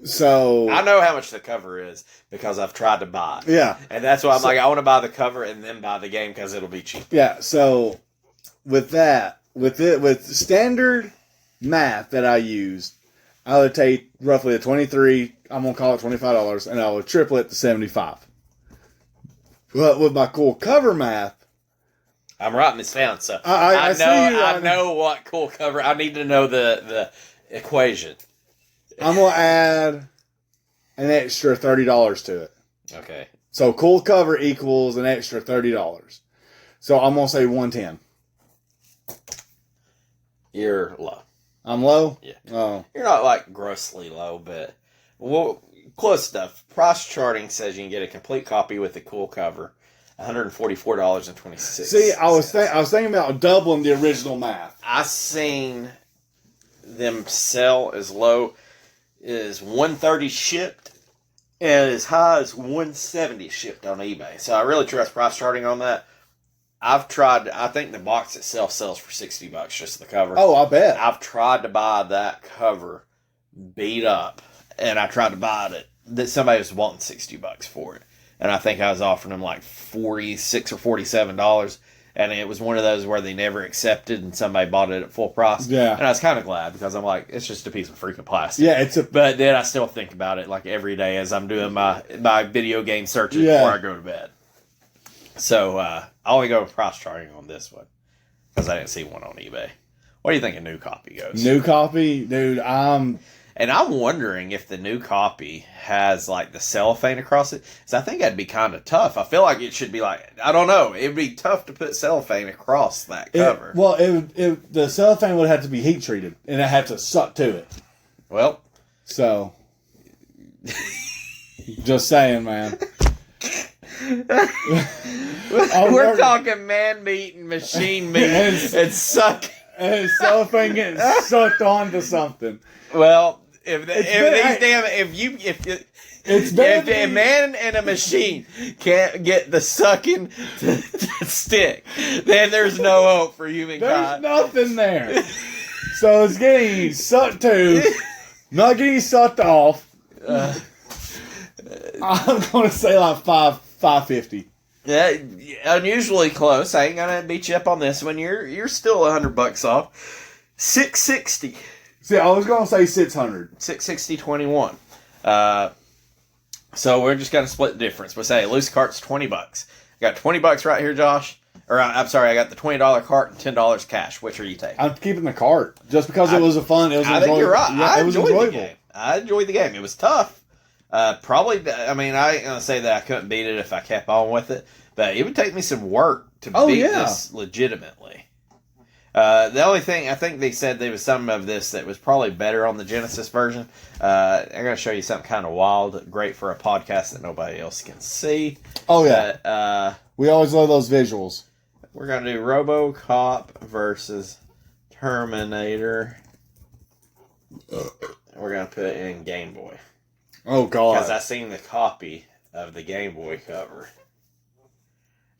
So I know how much the cover is because I've tried to buy it. Yeah, and that's why I'm like, I want to buy the cover and then buy the game because it'll be cheap. Yeah. So with standard math that I used, I would take roughly a 23. I'm gonna call it $25, and I would triple it to 75. But with my cool cover math, I'm writing this down, so I know what cool cover. I need to know the equation. I'm gonna add an extra $30 to it. Okay. So cool cover equals an extra $30. So I'm gonna say 110. You're low. I'm low? Yeah. Oh. You're not like grossly low, but close stuff. Price charting says you can get a complete copy with the cool cover. $144.26. See, I was thinking about doubling the original math. I seen them sell as low as $130 shipped and as high as $170 shipped on eBay. So I really trust price charting on that. I've tried. I think the box itself sells for $60, just the cover. Oh, I bet. I've tried to buy that cover beat up, and I tried to buy it. That somebody was wanting $60 for it, and I think I was offering them like $46 or $47, and it was one of those where they never accepted, and somebody bought it at full price. Yeah, and I was kind of glad because I'm like, it's just a piece of freaking plastic. Yeah, But then I still think about it like every day as I'm doing my video game searching before I go to bed. So I only go with price charting on this one because I didn't see one on eBay. What do you think a new copy goes? New copy, dude. And I'm wondering if the new copy has like the cellophane across it. Because I think that'd be kind of tough. I feel like it should be like, I don't know. It'd be tough to put cellophane across that cover. The cellophane would have to be heat treated, and it had to suck to it. Well, so just saying, man. We're talking man meat and machine meat and suck. And cellophane getting sucked onto something. Well, if a man and a machine can't get the sucking to stick, then there's no hope for humankind. There's nothing there. So it's getting sucked to, not getting sucked off. I'm going to say like $550. Yeah, unusually close. I ain't gonna beat you up on this one. You're still $100 off. $660. See, I was gonna say $600. $660.21. So we're just gonna split the difference. We'll say loose cart's $20. I got $20 right here, Josh. Or I'm sorry, I got the $20 cart and $10 cash. Which are you taking? I'm keeping the cart just because it was a fun. It was. I think you're right. Yeah, it was enjoyable. The game. I enjoyed the game. It was tough. Probably, I mean, I ain't going to say that I couldn't beat it if I kept on with it, but it would take me some work to beat this legitimately. The only thing, I think they said there was some of this that was probably better on the Genesis version. I'm going to show you something kind of wild, great for a podcast that nobody else can see. Oh, yeah. But, we always love those visuals. We're going to do Robocop versus Terminator. We're going to put it in Game Boy. Oh, God. Because I seen the copy of the Game Boy cover.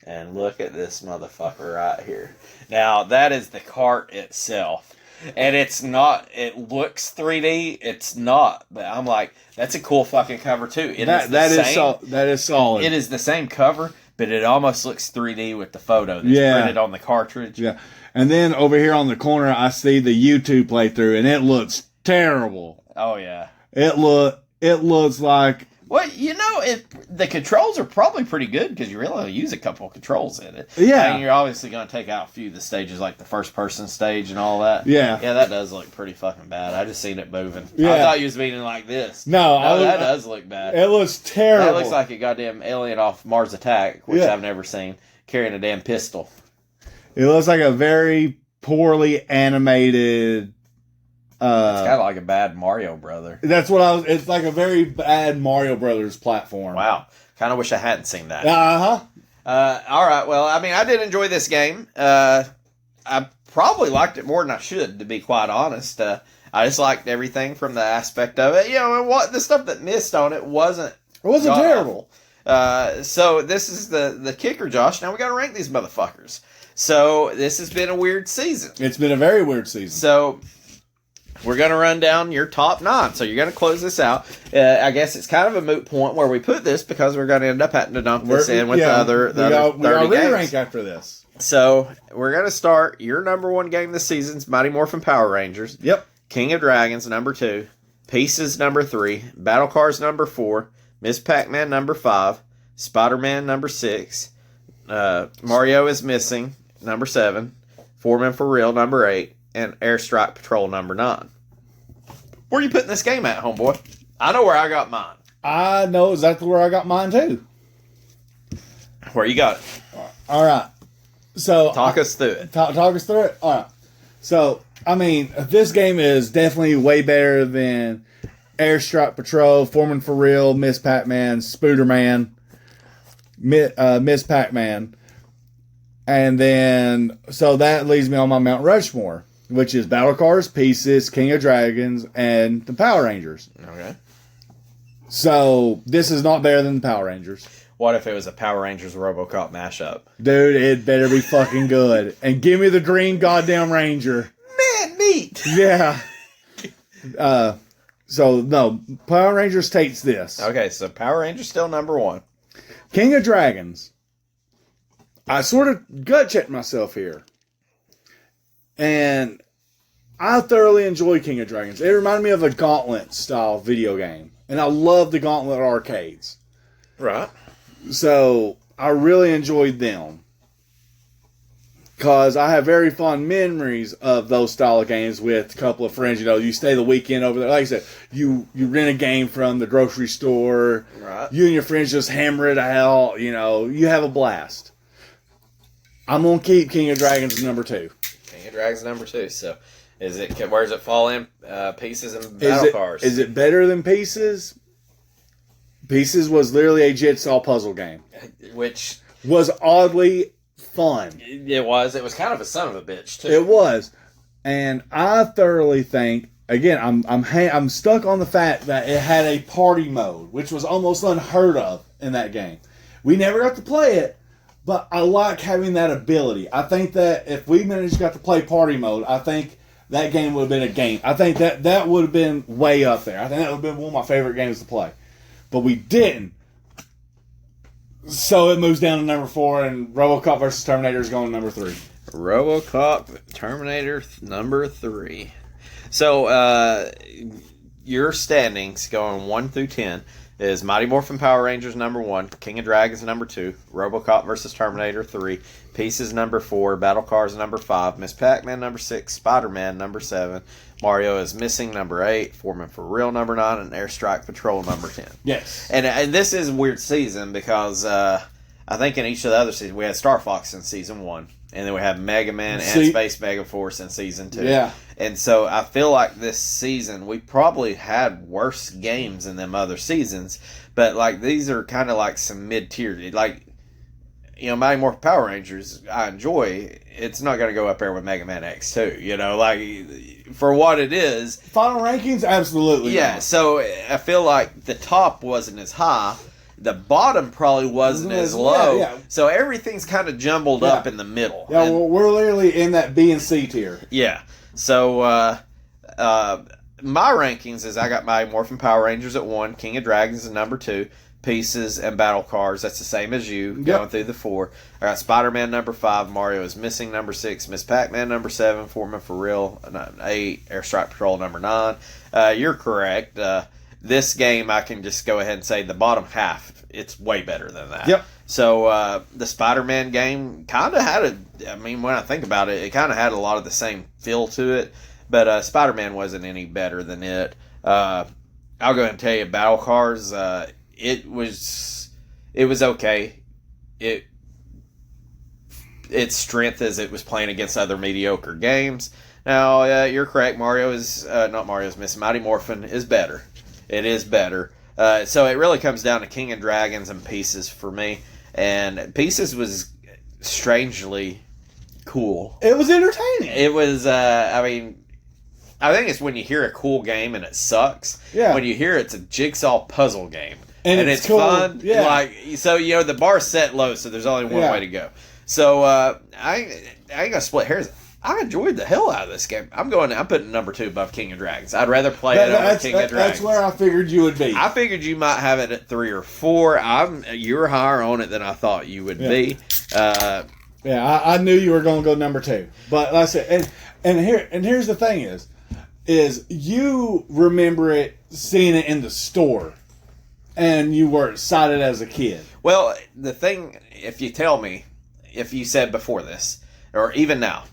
And look at this motherfucker right here. Now, that is the cart itself. And it's not, it looks 3D. It's not. But I'm like, that's a cool fucking cover, too. That is solid. It is the same cover, but it almost looks 3D with the photo that's printed on the cartridge. Yeah. And then over here on the corner, I see the YouTube playthrough, and it looks terrible. Oh, yeah. it looks like. Well, the controls are probably pretty good because you really only use a couple of controls in it. Yeah. And you're obviously going to take out a few of the stages, like the first-person stage and all that. Yeah. Yeah, that does look pretty fucking bad. I just seen it moving. Yeah. I thought you was meaning like this. No, that does look bad. It looks terrible. That looks like a goddamn alien off Mars Attack, which Yeah. I've never seen, carrying a damn pistol. It looks like a very poorly animated. It's kind of like a bad Mario brother. That's what it's like a very bad Mario Brothers platform. Wow. Kind of wish I hadn't seen that. Uh-huh. All right. Well, I mean, I did enjoy this game. I probably liked it more than I should, to be quite honest. I just liked everything from the aspect of it. The stuff that missed on it wasn't. It wasn't terrible. So this is the kicker, Josh. Now we got to rank these motherfuckers. So this has been a weird season. It's been a very weird season. So we're going to run down your top 9. So you're going to close this out. I guess it's kind of a moot point where we put this because we're going to end up having to dump this in with the other 30 games. Rank after this. So we're going to start. Your number 1 game this season is Mighty Morphin Power Rangers. Yep. King of Dragons, number 2. Pieces, number 3. Battle Cars, number 4. Miss Pac-Man, number 5. Spider-Man, number 6. Mario is Missing, number 7. Foreman for Real, number 8. And Airstrike Patrol, number 9. Where are you putting this game at, homeboy? I know where I got mine. I know exactly where I got mine, too. Where you got it? All right. So talk us through it. Talk us through it? All right. So, I mean, this game is definitely way better than Airstrike Patrol, Foreman for Real, Miss Pac-Man, Spooderman, Miss Pac-Man. And then, so that leads me on my Mount Rushmore, which is Battle Cars, Pieces, King of Dragons, and the Power Rangers. Okay. So, this is not better than the Power Rangers. What if it was a Power Rangers Robocop mashup? Dude, it better be fucking good. And give me the Green Goddamn Ranger. Man, meat! Yeah. So, no, Power Rangers takes this. Okay, so Power Rangers still number 1. King of Dragons. I sort of gut checked myself here. And I thoroughly enjoy King of Dragons. It reminded me of a Gauntlet style video game. And I love the Gauntlet arcades. Right. So I really enjoyed them. Because I have very fond memories of those style of games with a couple of friends. You stay the weekend over there. Like I said, you rent a game from the grocery store. Right. You and your friends just hammer it out. You have a blast. I'm going to keep King of Dragons number 2. King of Dragons number 2. So, where does it fall in? Pieces and Battle Cars. Is it better than Pieces? Pieces was literally a jigsaw puzzle game. Which was oddly fun. It was. It was kind of a son of a bitch, too. It was. And I thoroughly think, again, I'm stuck on the fact that it had a party mode, which was almost unheard of in that game. We never got to play it, but I like having that ability. I think that if we managed to play party mode, I think that game would have been a game. I think that would have been way up there. I think that would have been one of my favorite games to play. But we didn't. So it moves down to number 4, and Robocop versus Terminator is going to number 3. Robocop, Terminator, number 3. So, your standings going 1 through 10 is Mighty Morphin Power Rangers number 1, King of Dragons number 2, Robocop versus Terminator 3, Pieces number 4, Battle Cars number 5, Miss Pac-Man number 6, Spider-Man number 7, Mario is Missing number 8, Foreman for Real number 9, and Airstrike Patrol number 10. Yes. And this is a weird season because I think in each of the other seasons we had Star Fox in season 1. And then we have Mega Man and Space Mega Force in season 2. Yeah. And so I feel like this season we probably had worse games in them other seasons. But like these are kind of like some mid-tier. Like, Mighty Morphin Power Rangers I enjoy. It's not going to go up there with Mega Man X2. Like for what it is. Final rankings? Absolutely. Yeah. Not. So I feel like the top wasn't as high. The bottom probably wasn't as low. Yeah. So everything's kind of jumbled up in the middle. Yeah, we're literally in that B and C tier. Yeah. So my rankings is I got my Morphin Power Rangers at 1, King of Dragons at number 2, Pieces and Battle Cars. That's the same as you, going through the 4. I got Spider-Man number 5, Mario is Missing number 6, Miss Pac-Man number 7, Foreman for Real 8, Airstrike Patrol number 9. You're correct. This game, I can just go ahead and say the bottom half, it's way better than that. Yep. So the Spider-Man game kind of had when I think about it, it kind of had a lot of the same feel to it, but Spider-Man wasn't any better than it. I'll go ahead and tell you, Battle Cars, it was okay. Its strength is it was playing against other mediocre games. Now, you're correct. Mario's missing. Mighty Morphin is better. It is better. So it really comes down to King of Dragons and Pieces for me. And Pieces was strangely cool. It was entertaining. It was, I think it's when you hear a cool game and it sucks. Yeah. When you hear it's a jigsaw puzzle game. And it's cool. Fun. Yeah. The bar's set low, so there's only one way to go. So, I ain't gonna split hairs. I enjoyed the hell out of this game. I'm putting number 2 above King of Dragons. I'd rather play it over King of Dragons. That's where I figured you would be. I figured you might have it at 3 or 4. You're higher on it than I thought you would be. I knew you were going to go number 2. But like I said, and here's the thing is you remember it, seeing it in the store, and you were excited as a kid. Well, the thing, if you said before this, or even now,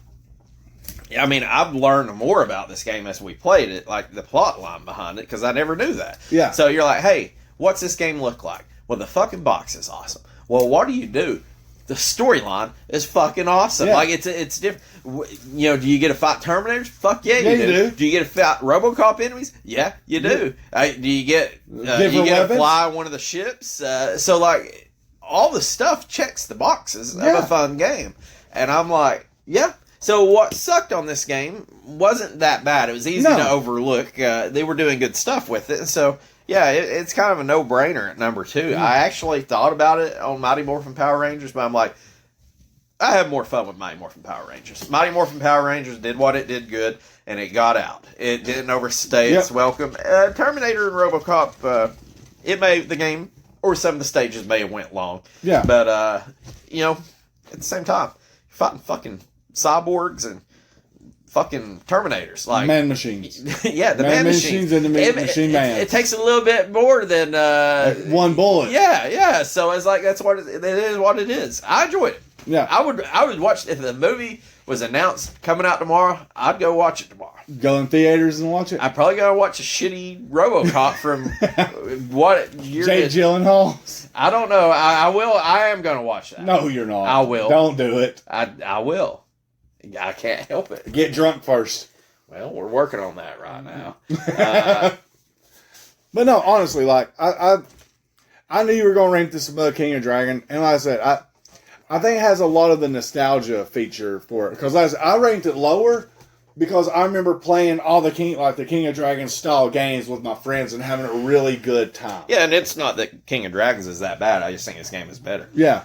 I've learned more about this game as we played it, like the plot line behind it, because I never knew that. Yeah. So you're like, hey, what's this game look like? Well, the fucking box is awesome. Well, what do you do? The storyline is fucking awesome. Yeah. Like, it's different. Do you get to fight Terminators? Fuck yeah, you do. Do you get to fight Robocop enemies? Yeah, you do. Do you get to fly one of the ships? So, like, all the stuff checks the boxes of a fun game. And I'm like, yeah. So what sucked on this game wasn't that bad. It was easy to overlook. They were doing good stuff with it. And so, yeah, it's kind of a no-brainer at number 2. I actually thought about it on Mighty Morphin Power Rangers, but I'm like, I have more fun with Mighty Morphin Power Rangers. Mighty Morphin Power Rangers did what it did good, and it got out. It didn't overstay its welcome. Terminator and Robocop, the game, or some of the stages may have went long. Yeah. But, at the same time, you're fighting fucking cyborgs and fucking Terminators, like man machines. Yeah, the man machines and the machine man. It takes a little bit more than one bullet. Yeah. So it's like that's what it is. What it is. I enjoyed it. Yeah, I would watch if the movie was announced coming out tomorrow. I'd go watch it tomorrow. Go in theaters and watch it. I'd probably go watch a shitty RoboCop from what year? Jake Gyllenhaal. I don't know. I will. I am going to watch that. No, you're not. I will. Don't do it. I will. I can't help it. Get drunk first. Well, we're working on that right now. But no, honestly, like I knew you were going to rank this above King of Dragon, and like I said, I think it has a lot of the nostalgia feature for it because I ranked it lower because I remember playing all the King of Dragons style games with my friends and having a really good time. Yeah, and it's not that King of Dragons is that bad. I just think this game is better. Yeah.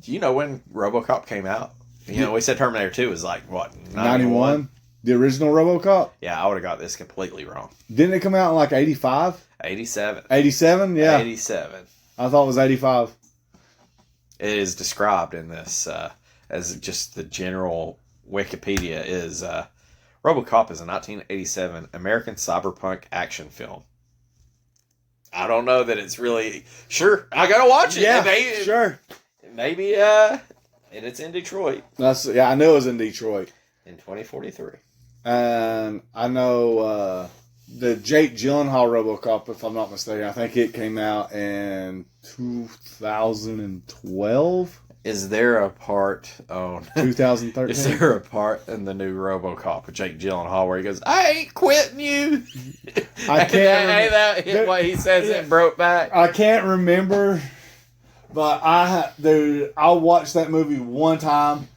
Do you know when RoboCop came out? We said Terminator 2 was like, what, 91? The original RoboCop? Yeah, I would have got this completely wrong. Didn't it come out in like 85? 87. 87? Yeah. 87. I thought it was 85. It is described in this as just the general Wikipedia is RoboCop is a 1987 American cyberpunk action film. I don't know that it's really... Sure, I gotta watch it. Yeah, sure. Maybe... And it's in Detroit. I knew it was in Detroit. In 2043. And I know the Jake Gyllenhaal RoboCop, if I'm not mistaken, I think it came out in 2012. Is there a part on 2013? Is there a part in the new RoboCop with Jake Gyllenhaal where he goes, "I ain't quitting you"? I can't. What he says it broke back. I can't remember. But I watched that movie one time,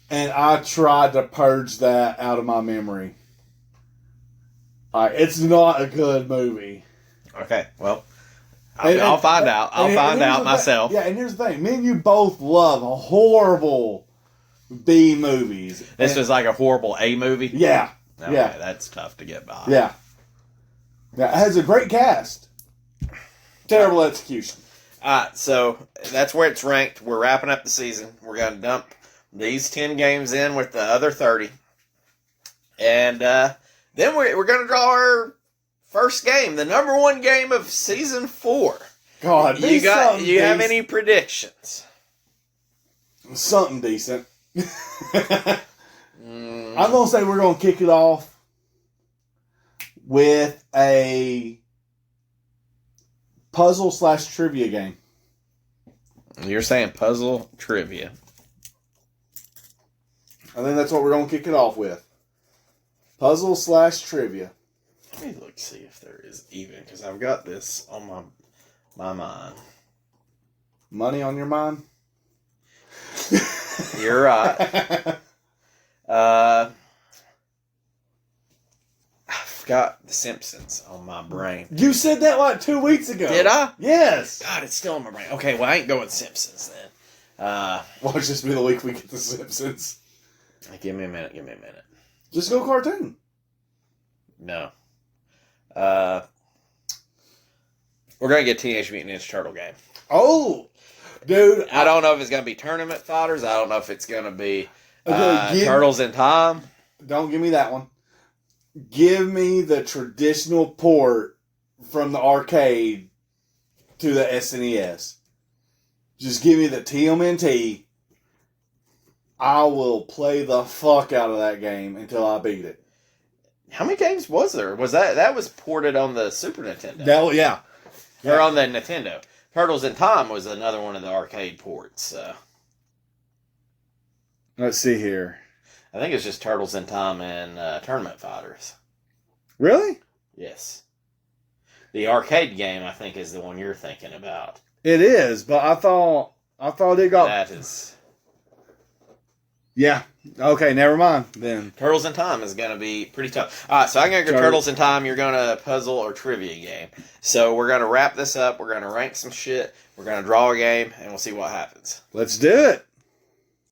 and I tried to purge that out of my memory. It's not a good movie. Okay, well, I'll find out. I'll find out myself. Yeah, and here's the thing. Me and you both love horrible B movies. This was like a horrible A movie? Yeah. Okay, yeah. That's tough to get by. Yeah. Yeah, it has a great cast. Terrible execution. So that's where it's ranked. We're wrapping up the season. We're going to dump these 10 games in with the other 30. And then we're going to draw our First game, the number one game of season 4. God, You have any predictions? Something decent. I'm gonna say we're gonna kick it off with a puzzle/trivia game. You're saying puzzle trivia. I think that's what we're gonna kick it off with. Puzzle/trivia. Let me look see if there is even, because I've got this on my mind. Money on your mind? You're right. I've got The Simpsons on my brain. You said that like 2 weeks ago. Did I? Yes. God, it's still in my brain. Okay, well, I ain't going Simpsons then. Watch this be the week we get The Simpsons. Give me a minute. Just go cartoon. No. We're going to get Teenage Mutant Ninja Turtle game. Oh, dude. I don't know if it's going to be tournament fighters. I don't know if it's going to be Okay, Turtles in Time. Don't give me that one. Give me the traditional port from the arcade to the SNES. Just give me the TMNT. I will play the fuck out of that game until I beat it. How many games was there? Was that was ported on the Super Nintendo? Yeah. Or on the Nintendo. Turtles in Time was another one of the arcade ports. So. Let's see here. I think it's just Turtles in Time and Tournament Fighters. Really? Yes. The arcade game, I think, is the one you're thinking about. It is, but I thought it got... That is... Yeah. Okay, never mind then. Turtles in Time is going to be pretty tough. All right, so I'm going to go Turtles in Time. You're going to puzzle or trivia game. So we're going to wrap this up. We're going to rank some shit. We're going to draw a game, and we'll see what happens. Let's do it.